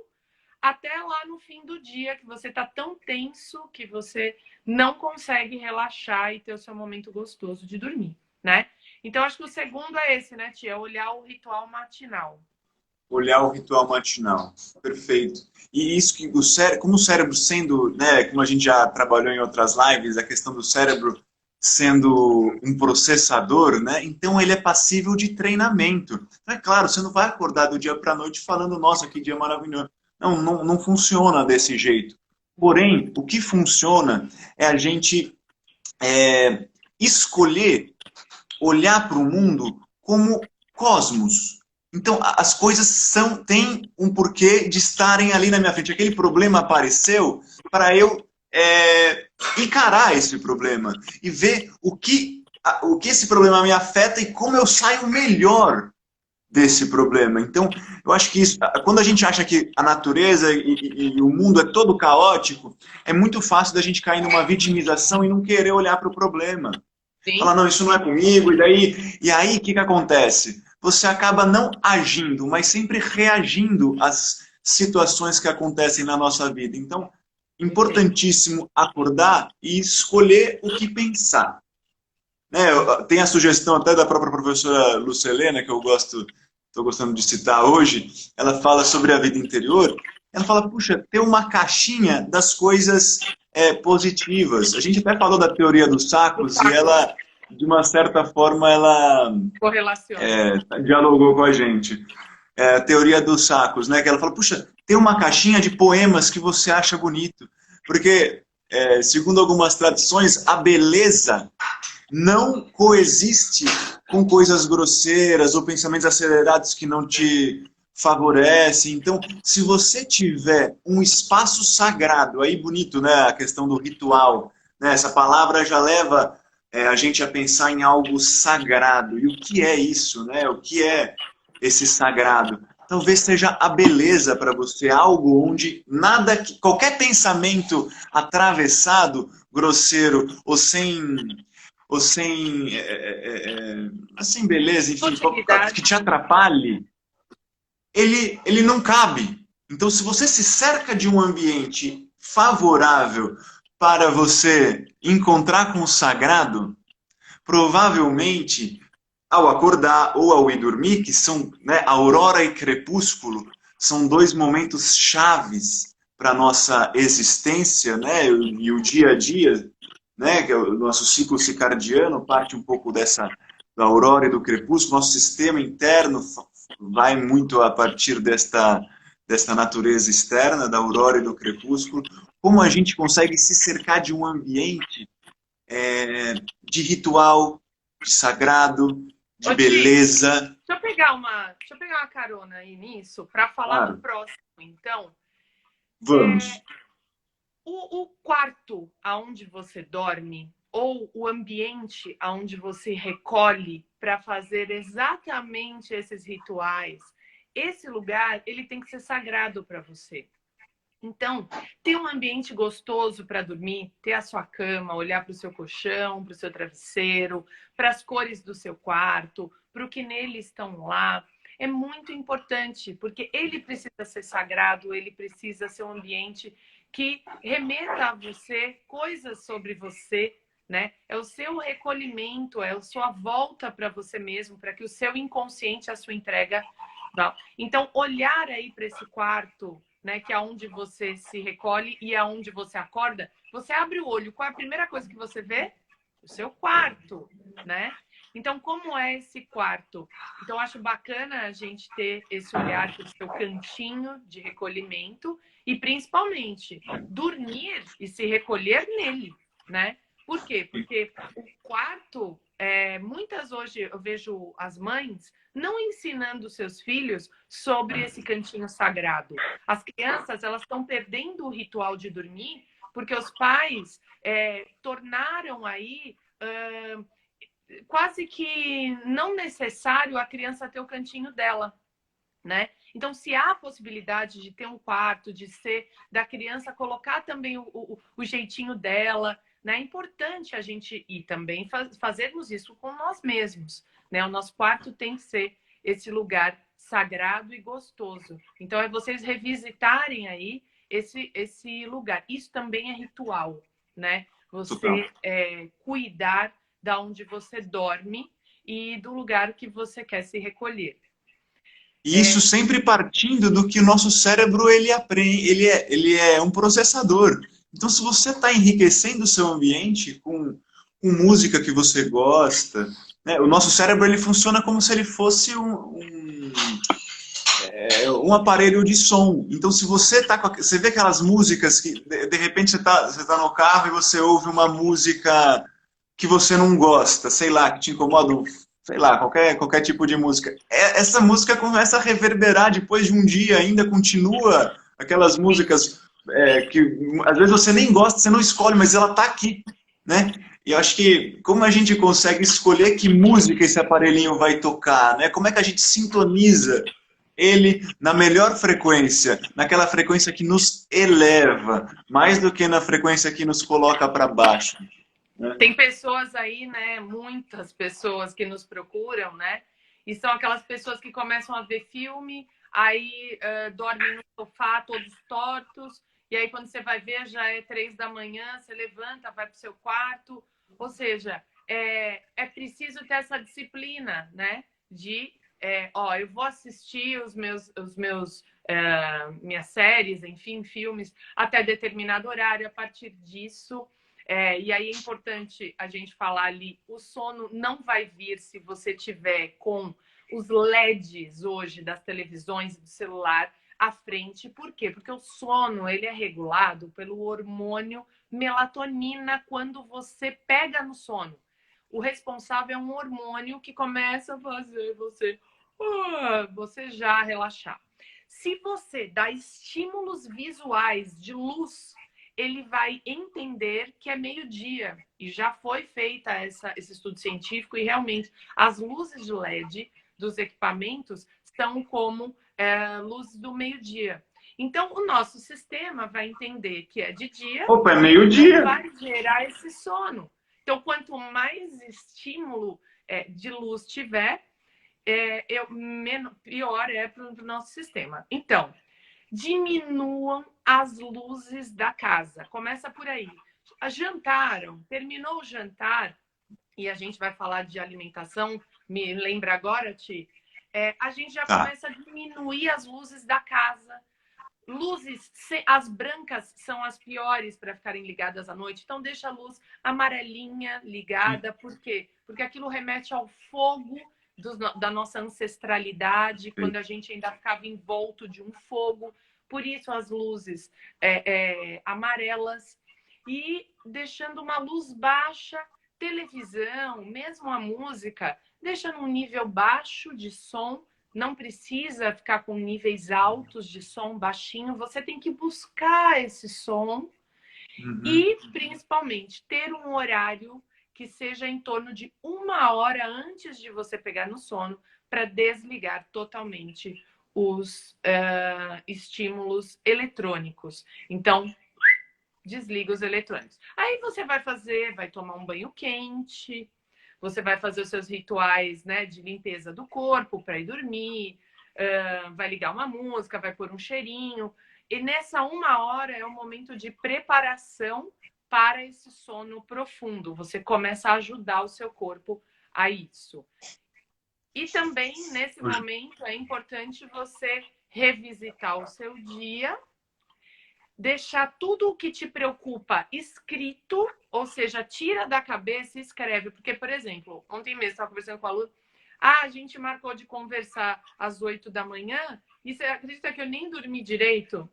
Speaker 1: até lá no fim do dia, que você está tão tenso que você não consegue relaxar e ter o seu momento gostoso de dormir, né? Então, acho que o segundo é esse, né, Tia? Olhar o ritual matinal.
Speaker 2: Olhar o ritual matinal. Perfeito. E isso que como o cérebro sendo, né, como a gente já trabalhou em outras lives, a questão do cérebro sendo um processador, né? Então ele é passível de treinamento. É claro, você não vai acordar do dia para a noite falando, nossa, que dia maravilhoso. Não funciona desse jeito. Porém, o que funciona é a gente escolher olhar para o mundo como cosmos. Então, as coisas têm um porquê de estarem ali na minha frente. Aquele problema apareceu para eu encarar esse problema e ver o que esse problema me afeta e como eu saio melhor desse problema. Então, eu acho que quando a gente acha que a natureza e o mundo é todo caótico, é muito fácil da gente cair numa vitimização e não querer olhar para o problema. Sim. Falar, não, isso não é comigo, e aí o que acontece? Você acaba não agindo, mas sempre reagindo às situações que acontecem na nossa vida. Então, importantíssimo acordar e escolher o que pensar. Né? Tem a sugestão até da própria professora Lucelena, que eu estou gostando de citar hoje, ela fala sobre a vida interior, ela fala, puxa, ter uma caixinha das coisas positivas. A gente até falou da teoria dos sacos e ela, de uma certa forma, ela dialogou com a gente. A teoria dos sacos, né? Que ela fala, puxa, tem uma caixinha de poemas que você acha bonito. Porque, segundo algumas tradições, a beleza não coexiste com coisas grosseiras ou pensamentos acelerados que não te favorecem. Então, se você tiver um espaço sagrado, aí bonito, né? A questão do ritual, né? Essa palavra já leva a gente a pensar em algo sagrado. E o que é isso, né? O que é esse sagrado? Talvez seja a beleza para você, algo onde qualquer pensamento atravessado, grosseiro ou sem beleza, enfim, que te atrapalhe, ele não cabe. Então, se você se cerca de um ambiente favorável para você encontrar com o sagrado, provavelmente, ao acordar ou ao ir dormir, que são, né, aurora e crepúsculo, são dois momentos chaves para a nossa existência, né, e o dia a dia, né, que é o nosso ciclo circadiano parte um pouco da aurora e do crepúsculo. Nosso sistema interno vai muito a partir dessa natureza externa, da aurora e do crepúsculo, como a gente consegue se cercar de um ambiente de ritual, de sagrado, de
Speaker 1: Ô, Ti,
Speaker 2: beleza.
Speaker 1: deixa eu pegar uma carona aí nisso para falar do
Speaker 2: Claro,
Speaker 1: próximo, então.
Speaker 2: vamos.
Speaker 1: O quarto aonde você dorme ou o ambiente aonde você recolhe para fazer exatamente esses rituais, esse lugar ele tem que ser sagrado para você. Então, ter um ambiente gostoso para dormir, ter a sua cama, olhar para o seu colchão, para o seu travesseiro, para as cores do seu quarto, para o que nele estão lá, é muito importante, porque ele precisa ser sagrado, ele precisa ser um ambiente que remeta a você coisas sobre você, né? É o seu recolhimento, é a sua volta para você mesmo, para que o seu inconsciente, a sua entrega. Então, olhar aí para esse quarto, né, que é onde você se recolhe e é onde você acorda, você abre o olho, qual é a primeira coisa que você vê? O seu quarto, né? Então, como é esse quarto? Então, acho bacana a gente ter esse olhar para o seu cantinho de recolhimento e, principalmente, dormir e se recolher nele, né? Por quê? Porque o quarto, muitas hoje eu vejo as mães não ensinando seus filhos sobre esse cantinho sagrado. As crianças, elas estão perdendo o ritual de dormir porque os pais tornaram aí quase que não necessário a criança ter o cantinho dela, né? Então, se há a possibilidade de ter um quarto, de ser da criança colocar também o jeitinho dela, né? É importante a gente ir também fazermos isso com nós mesmos, né? O nosso quarto tem que ser esse lugar sagrado e gostoso. Então, é vocês revisitarem aí esse lugar. Isso também é ritual, né?
Speaker 2: Total.
Speaker 1: Você cuidar da onde você dorme e do lugar que você quer se recolher.
Speaker 2: E isso sempre partindo do que o nosso cérebro ele aprende, ele é um processador. Então, se você está enriquecendo o seu ambiente com música que você gosta, né, o nosso cérebro ele funciona como se ele fosse um aparelho de som. Então, se você tá você vê aquelas músicas que de repente você tá no carro e você ouve uma música que você não gosta, sei lá, que te incomoda, sei lá, qualquer tipo de música. Essa música começa a reverberar depois de um dia, ainda continua aquelas músicas que às vezes você nem gosta, você não escolhe, mas ela tá aqui, né? E eu acho que como a gente consegue escolher que música esse aparelhinho vai tocar, né? Como é que a gente sintoniza ele na melhor frequência, naquela frequência que nos eleva, mais do que na frequência que nos coloca para baixo, né?
Speaker 1: Tem pessoas aí, né? Muitas pessoas que nos procuram, né? E são aquelas pessoas que começam a ver filme, aí dormem no sofá todos tortos, e aí quando você vai ver já é 3 da manhã, você levanta, vai para o seu quarto. Ou seja, é preciso ter essa disciplina, né? De, eu vou assistir minhas séries, enfim, filmes, até determinado horário. A partir disso, e aí é importante a gente falar ali, o sono não vai vir se você tiver com os LEDs hoje das televisões e do celular à frente. Por quê? Porque o sono ele é regulado pelo hormônio melatonina quando você pega no sono. O responsável é um hormônio que começa a fazer você já relaxar. Se você dá estímulos visuais de luz, ele vai entender que é meio-dia. E já foi feita esse estudo científico e realmente as luzes de LED dos equipamentos são como luzes do meio-dia. Então, o nosso sistema vai entender que é de dia
Speaker 2: Opa, é
Speaker 1: e ele não
Speaker 2: meio-dia.
Speaker 1: vai gerar esse sono. Então, quanto mais estímulo de luz tiver, pior é para o nosso sistema. Então, diminuam as luzes da casa. Começa por aí. Jantaram, terminou o jantar, e a gente vai falar de alimentação, me lembra agora, Ti? A gente já
Speaker 2: Tá.
Speaker 1: começa a diminuir as luzes da casa. Luzes, as brancas são as piores para ficarem ligadas à noite, então deixa a luz amarelinha ligada. Por quê? Porque aquilo remete ao fogo da nossa ancestralidade, quando a gente ainda ficava envolto de um fogo. Por isso as luzes amarelas. E deixando uma luz baixa, televisão, mesmo a música, deixa num nível baixo de som. Não precisa ficar com níveis altos de som, baixinho. Você tem que buscar esse som. E, principalmente, ter um horário que seja em torno de 1 hora antes de você pegar no sono, para desligar totalmente os estímulos eletrônicos. Então, desliga os eletrônicos. Aí você vai tomar um banho quente, você vai fazer os seus rituais, né, de limpeza do corpo para ir dormir, vai ligar uma música, vai pôr um cheirinho. E nessa 1 hora é o momento de preparação para esse sono profundo. Você começa a ajudar o seu corpo a isso. E também, nesse momento, é importante você revisitar o seu dia, deixar tudo o que te preocupa escrito, ou seja, tira da cabeça e escreve. Porque, por exemplo, ontem mesmo eu estava conversando com a Lu, a gente marcou de conversar às 8 da manhã, e você acredita que eu nem dormi direito?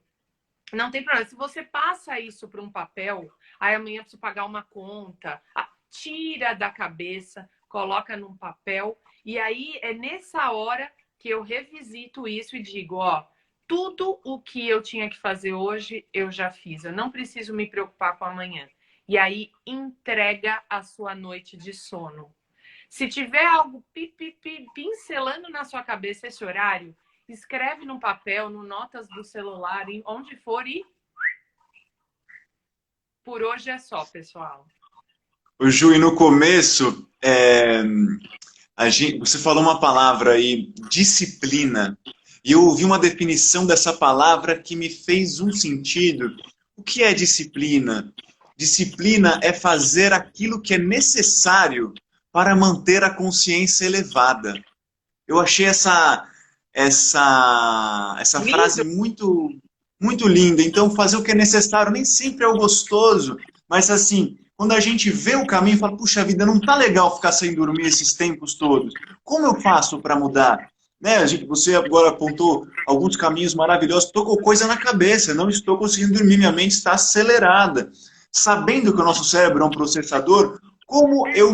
Speaker 1: Não tem problema. Se você passa isso para um papel, aí amanhã eu preciso pagar uma conta, tira da cabeça, coloca num papel, e aí é nessa hora que eu revisito isso e digo, ó, tudo o que eu tinha que fazer hoje, eu já fiz. Eu não preciso me preocupar com amanhã. E aí entrega a sua noite de sono. Se tiver algo pincelando na sua cabeça esse horário, escreve no papel, no notas do celular, onde for, e por hoje é só, pessoal.
Speaker 2: O Ju, e no começo, você falou uma palavra aí, disciplina, e eu ouvi uma definição dessa palavra que me fez um sentido. O que é disciplina? Disciplina é fazer aquilo que é necessário para manter a consciência elevada. Eu achei essa frase muito, muito linda. Então, fazer o que é necessário nem sempre é o gostoso, mas assim, quando a gente vê o caminho e fala, puxa vida, não tá legal ficar sem dormir esses tempos todos. Como eu faço para mudar? Né? Você agora apontou alguns caminhos maravilhosos, estou com coisa na cabeça, não estou conseguindo dormir, minha mente está acelerada. Sabendo que o nosso cérebro é um processador, como eu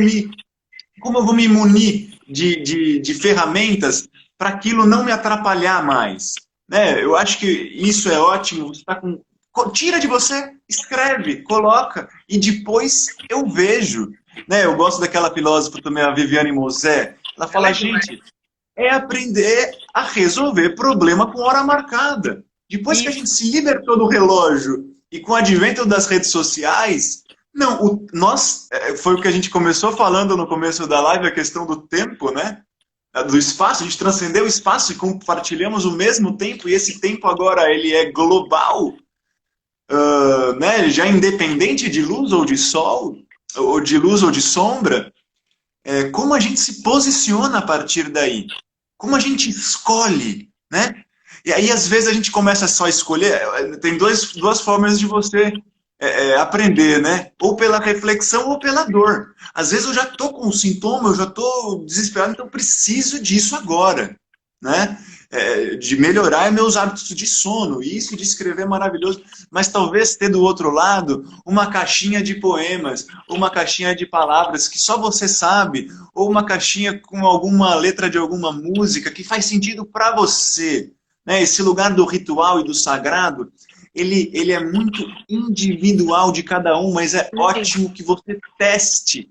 Speaker 2: vou me munir de ferramentas para aquilo não me atrapalhar mais? Né? Eu acho que isso é ótimo. Você tá com... Tira de você, escreve, coloca, e depois eu vejo. Né? Eu gosto daquela filósofa também, a Viviane Mosé. Ela fala, gente, é aprender a resolver problema com hora marcada. Depois que a gente se libertou do relógio e com o advento das redes sociais, não, foi o que a gente começou falando no começo da live, a questão do tempo, né? Do espaço, a gente transcendeu o espaço e compartilhamos o mesmo tempo, e esse tempo agora ele é global, né? Já independente de luz ou de sol, ou de luz ou de sombra, como a gente se posiciona a partir daí? Como a gente escolhe, né? E aí, às vezes, a gente começa só a escolher. Tem duas formas de você aprender, né? Ou pela reflexão ou pela dor. Às vezes eu já estou com um sintoma, eu já estou desesperado, então eu preciso disso agora, né? De melhorar meus hábitos de sono. Isso de escrever é maravilhoso, mas talvez ter do outro lado uma caixinha de poemas, ou uma caixinha de palavras que só você sabe, ou uma caixinha com alguma letra de alguma música que faz sentido para você. Né? Esse lugar do ritual e do sagrado, ele é muito individual de cada um, mas é ótimo que você teste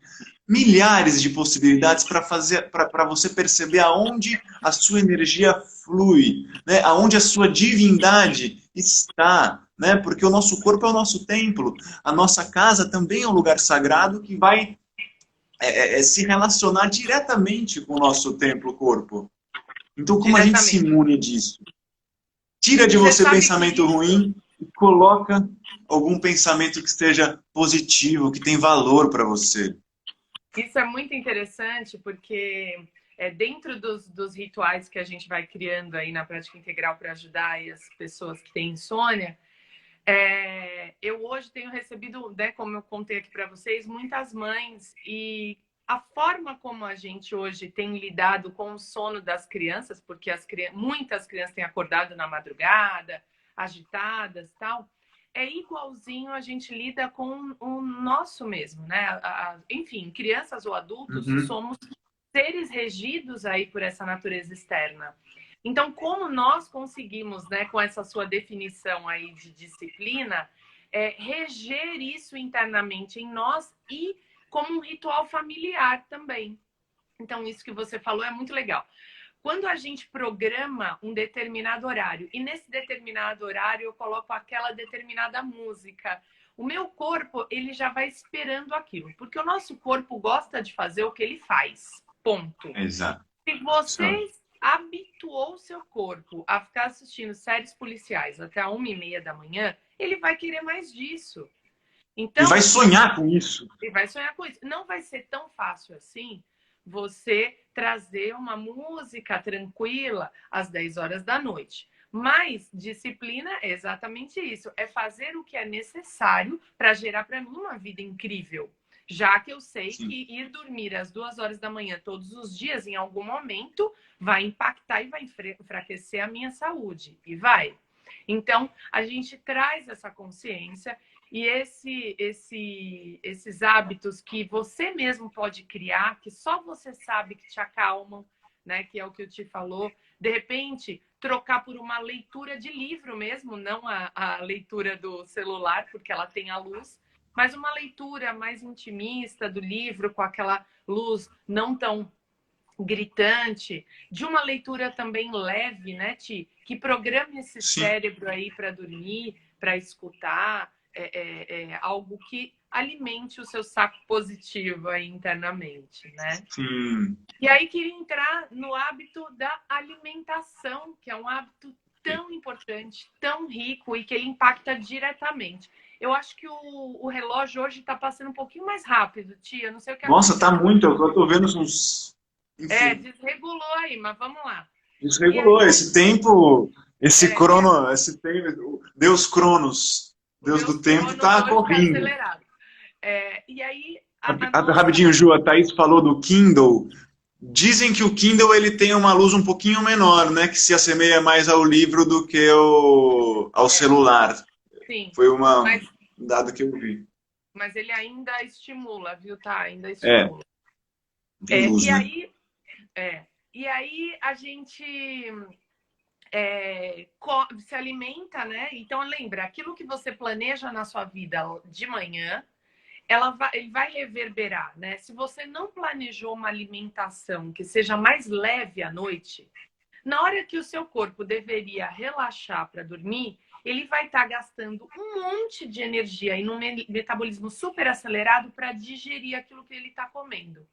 Speaker 2: milhares de possibilidades para você perceber aonde a sua energia flui, né? Aonde a sua divindade está, né? Porque o nosso corpo é o nosso templo, a nossa casa também é um lugar sagrado que vai se relacionar diretamente com o nosso templo-corpo. Então, como a gente se imune disso? Tira de você pensamento ruim e coloca algum pensamento que esteja positivo, que tem valor para você.
Speaker 1: Isso é muito interessante porque dentro dos rituais que a gente vai criando aí na prática integral para ajudar aí as pessoas que têm insônia, eu hoje tenho recebido, né, como eu contei aqui para vocês, muitas mães e a forma como a gente hoje tem lidado com o sono das crianças, porque muitas crianças têm acordado na madrugada, agitadas e tal, é igualzinho a gente lida com o nosso mesmo, né? Enfim, crianças ou adultos,
Speaker 2: Uhum.
Speaker 1: somos seres regidos aí por essa natureza externa. Então, como nós conseguimos, né, com essa sua definição aí de disciplina, reger isso internamente em nós e como um ritual familiar também. Então, isso que você falou é muito legal. Quando a gente programa um determinado horário, e nesse determinado horário eu coloco aquela determinada música, o meu corpo, ele já vai esperando aquilo, porque o nosso corpo gosta de fazer o que ele faz, ponto.
Speaker 2: Exato.
Speaker 1: Se você habituou o seu corpo a ficar assistindo séries policiais até a 1h30 da manhã, ele vai querer mais disso.
Speaker 2: E vai
Speaker 1: Então,
Speaker 2: sonhar com isso.
Speaker 1: ele vai sonhar com isso. Não vai ser tão fácil assim você trazer uma música tranquila às 10 horas da noite. Mas disciplina é exatamente isso. É fazer o que é necessário para gerar para mim uma vida incrível. Já que eu sei
Speaker 2: Sim.
Speaker 1: que ir dormir às 2 horas da manhã todos os dias, em algum momento, vai impactar e vai enfraquecer a minha saúde. E vai. Então, a gente traz essa consciência e esses hábitos que você mesmo pode criar, que só você sabe que te acalmam, né? Que é o que o Ti falou. De repente, trocar por uma leitura de livro mesmo, não a leitura do celular, porque ela tem a luz, mas uma leitura mais intimista do livro, com aquela luz não tão gritante, de uma leitura também leve, né, Ti? Que programe esse
Speaker 2: Sim.
Speaker 1: cérebro aí para dormir, para escutar, algo que alimente o seu saco positivo aí internamente, né?
Speaker 2: Sim.
Speaker 1: E aí queria entrar no hábito da alimentação, que é um hábito tão importante, tão rico e que ele impacta diretamente. Eu acho que o relógio hoje está passando um pouquinho mais rápido, Tia. Não sei o que
Speaker 2: Nossa, tá
Speaker 1: aconteceu.
Speaker 2: muito. Eu tô vendo uns. Enfim,
Speaker 1: Desregulou aí, mas vamos lá. E
Speaker 2: desregulou.
Speaker 1: aí,
Speaker 2: Esse tempo, esse
Speaker 1: e aí,
Speaker 2: crono, esse tempo, Deus Cronos,
Speaker 1: o
Speaker 2: Deus do
Speaker 1: Deus
Speaker 2: tempo,
Speaker 1: Cronos
Speaker 2: tá
Speaker 1: hoje está
Speaker 2: correndo.
Speaker 1: acelerado. E aí, a nossa...
Speaker 2: Rapidinho, Ju, a Thaís falou do Kindle. Dizem que o Kindle ele tem uma luz um pouquinho menor, né? Que se assemelha mais ao livro do que ao
Speaker 1: É,
Speaker 2: celular.
Speaker 1: sim,
Speaker 2: Foi
Speaker 1: mas,
Speaker 2: um dado que eu vi.
Speaker 1: mas ele ainda estimula, viu, tá? Ainda
Speaker 2: É,
Speaker 1: estimula.
Speaker 2: tem
Speaker 1: É,
Speaker 2: luz,
Speaker 1: e
Speaker 2: né?
Speaker 1: aí, e aí a gente se alimenta, né? Então, lembra, aquilo que você planeja na sua vida de manhã, ele vai reverberar, né? Se você não planejou uma alimentação que seja mais leve à noite, na hora que o seu corpo deveria relaxar para dormir, ele vai estar gastando um monte de energia e num metabolismo super acelerado para digerir aquilo que ele está comendo.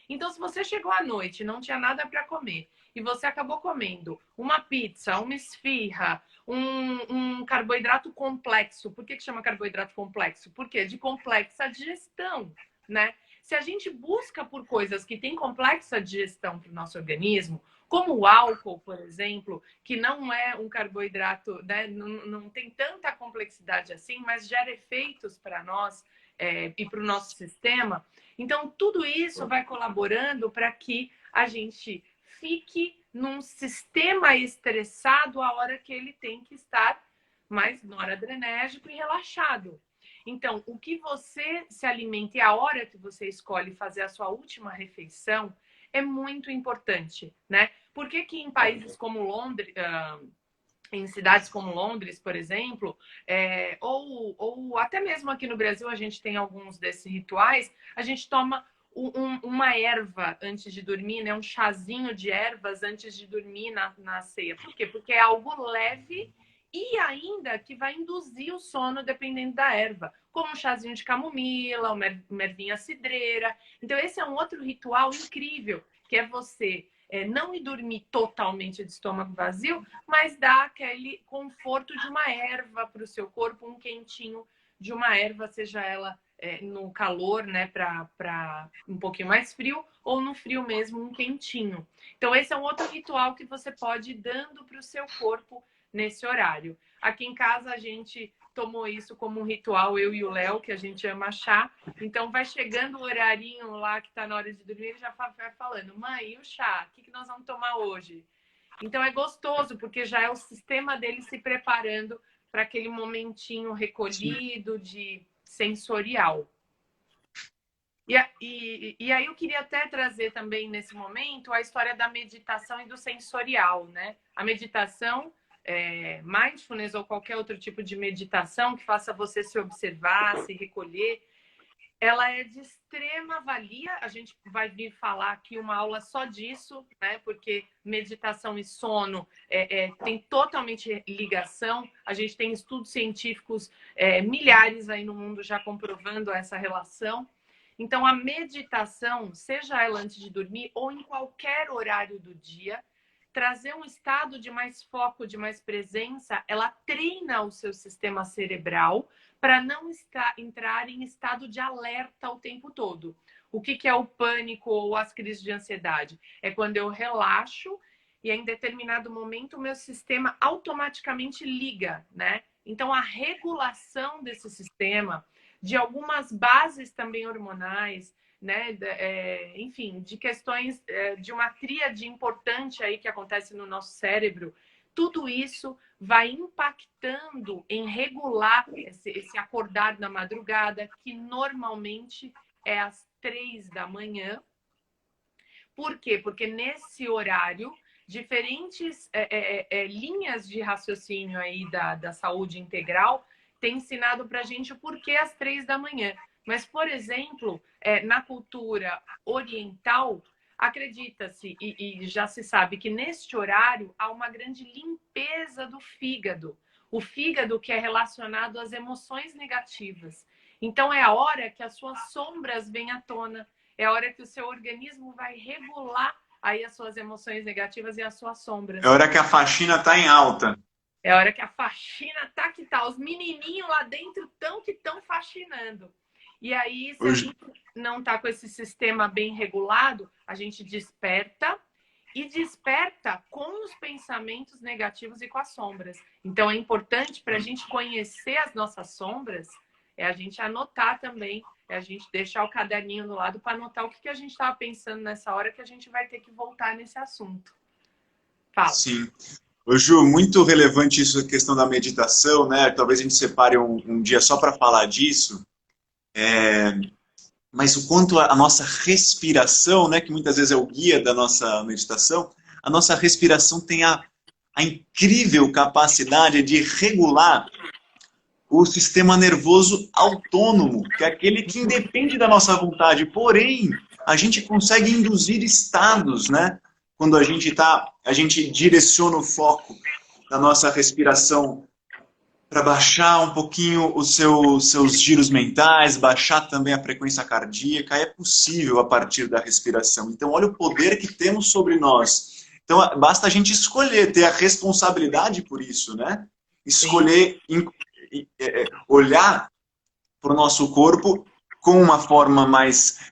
Speaker 1: Então, se você chegou à noite e não tinha nada para comer e você acabou comendo uma pizza, uma esfirra, um carboidrato complexo. Por que chama carboidrato complexo? Porque é de complexa digestão, né? Se a gente busca por coisas que têm complexa digestão para o nosso organismo, como o álcool, por exemplo, que não é um carboidrato, né? Não tem tanta complexidade assim, mas gera efeitos para nós e para o nosso sistema. Então, tudo isso vai colaborando para que a gente fique num sistema estressado a hora que ele tem que estar mais noradrenérgico e relaxado. Então, o que você se alimenta e a hora que você escolhe fazer a sua última refeição é muito importante, né? Por que que em países como Londres, em cidades como Londres, por exemplo, ou até mesmo aqui no Brasil a gente tem alguns desses rituais, a gente toma uma erva antes de dormir, né? Um chazinho de ervas antes de dormir na ceia. Por quê? Porque é algo leve e ainda que vai induzir o sono dependendo da erva, como um chazinho de camomila, uma ervinha cidreira. Então esse é um outro ritual incrível, que é você não ir dormir totalmente de estômago vazio, mas dar aquele conforto de uma erva para o seu corpo, um quentinho de uma erva, seja ela no calor, né, para um pouquinho mais frio, ou no frio mesmo, um quentinho. Então, esse é um outro ritual que você pode ir dando para o seu corpo nesse horário. Aqui em casa, a gente tomou isso como um ritual, eu e o Léo, que a gente ama chá. Então, vai chegando o horarinho lá que está na hora de dormir, ele já vai falando, mãe, e o chá? O que nós vamos tomar hoje? Então, é gostoso, porque já é o sistema dele se preparando para aquele momentinho recolhido, de sensorial. E aí eu queria até trazer também, nesse momento, a história da meditação e do sensorial, né? A meditação, mindfulness ou qualquer outro tipo de meditação que faça você se observar, se recolher, ela é de extrema valia. A gente vai vir falar aqui uma aula só disso, né? Porque meditação e sono tem totalmente ligação. A gente tem estudos científicos, milhares aí no mundo já comprovando essa relação. Então, a meditação, seja ela antes de dormir ou em qualquer horário do dia, trazer um estado de mais foco, de mais presença, ela treina o seu sistema cerebral para não entrar em estado de alerta o tempo todo. O que é o pânico ou as crises de ansiedade? É quando eu relaxo e em determinado momento o meu sistema automaticamente liga, né? Então, a regulação desse sistema, de algumas bases também hormonais, né? Enfim, de questões de uma tríade importante aí que acontece no nosso cérebro, tudo isso vai impactando em regular esse acordar na madrugada, que normalmente é às 3 da manhã. Por quê? Porque nesse horário, diferentes linhas de raciocínio aí da saúde integral têm ensinado para a gente o porquê às 3 da manhã. Mas, por exemplo, na cultura oriental, acredita-se e já se sabe que neste horário há uma grande limpeza do fígado. O fígado que é relacionado às emoções negativas. Então, é a hora que as suas sombras vêm à tona. É a hora que o seu organismo vai regular aí as suas emoções negativas e as suas sombras.
Speaker 2: É a hora que a faxina está em alta.
Speaker 1: É a hora que a faxina tá que tá. Os menininhos lá dentro estão faxinando. E aí, se a gente não tá com esse sistema bem regulado, a gente desperta e desperta com os pensamentos negativos e com as sombras. Então, é importante para a gente conhecer as nossas sombras, a gente anotar também, a gente deixar o caderninho do lado para anotar o que a gente estava pensando nessa hora, que a gente vai ter que voltar nesse assunto. Fala.
Speaker 2: Sim. Ô, Ju, muito relevante isso, a questão da meditação, né? Talvez a gente separe um dia só para falar disso. Mas o quanto a nossa respiração, né, que muitas vezes é o guia da nossa meditação, a nossa respiração tem a incrível capacidade de regular o sistema nervoso autônomo, que é aquele que independe da nossa vontade. Porém, a gente consegue induzir estados, né? Quando a gente direciona o foco da nossa respiração para baixar um pouquinho os seus giros mentais, baixar também a frequência cardíaca, é possível a partir da respiração. Então, olha o poder que temos sobre nós. Então, basta a gente escolher, ter a responsabilidade por isso, né? Escolher olhar para o nosso corpo com uma forma mais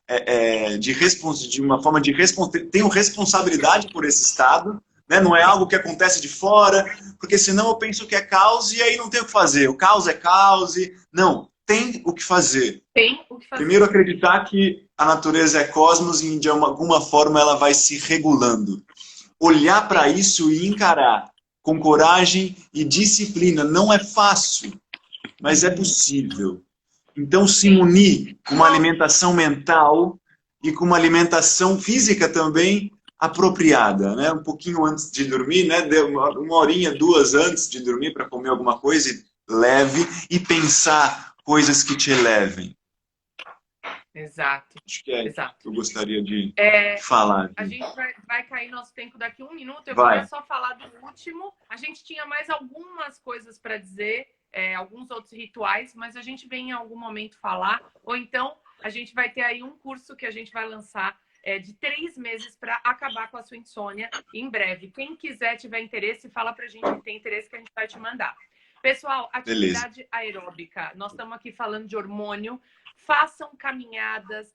Speaker 2: tenho responsabilidade por esse estado, né? Não é algo que acontece de fora, porque senão eu penso que é caos e aí não tem o que fazer. O caos é caos. Não, tem o que fazer.
Speaker 1: Tem o que fazer.
Speaker 2: Primeiro, acreditar que a natureza é cosmos e de alguma forma ela vai se regulando. Olhar para isso e encarar com coragem e disciplina. Não é fácil, mas é possível. Então, se unir com uma alimentação mental e com uma alimentação física também apropriada, né? Um pouquinho antes de dormir, né? Uma horinha, 2 antes de dormir para comer alguma coisa leve e pensar coisas que te elevem.
Speaker 1: Exato.
Speaker 2: Acho que
Speaker 1: exato.
Speaker 2: Que eu gostaria de falar.
Speaker 1: A gente vai cair nosso tempo daqui 1 minuto. Eu
Speaker 2: queria
Speaker 1: só falar do último. A gente tinha mais algumas coisas para dizer, alguns outros rituais, mas a gente vem em algum momento falar. Ou então, a gente vai ter aí um curso que a gente vai lançar de 3 meses para acabar com a sua insônia em breve. Quem quiser, tiver interesse, fala para a gente que tem interesse, que a gente vai te mandar. Pessoal, atividade aeróbica. Nós estamos aqui falando de hormônio. Façam caminhadas,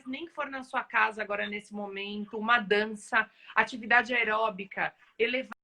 Speaker 1: nem que for na sua casa agora nesse momento, uma dança, atividade aeróbica, elevar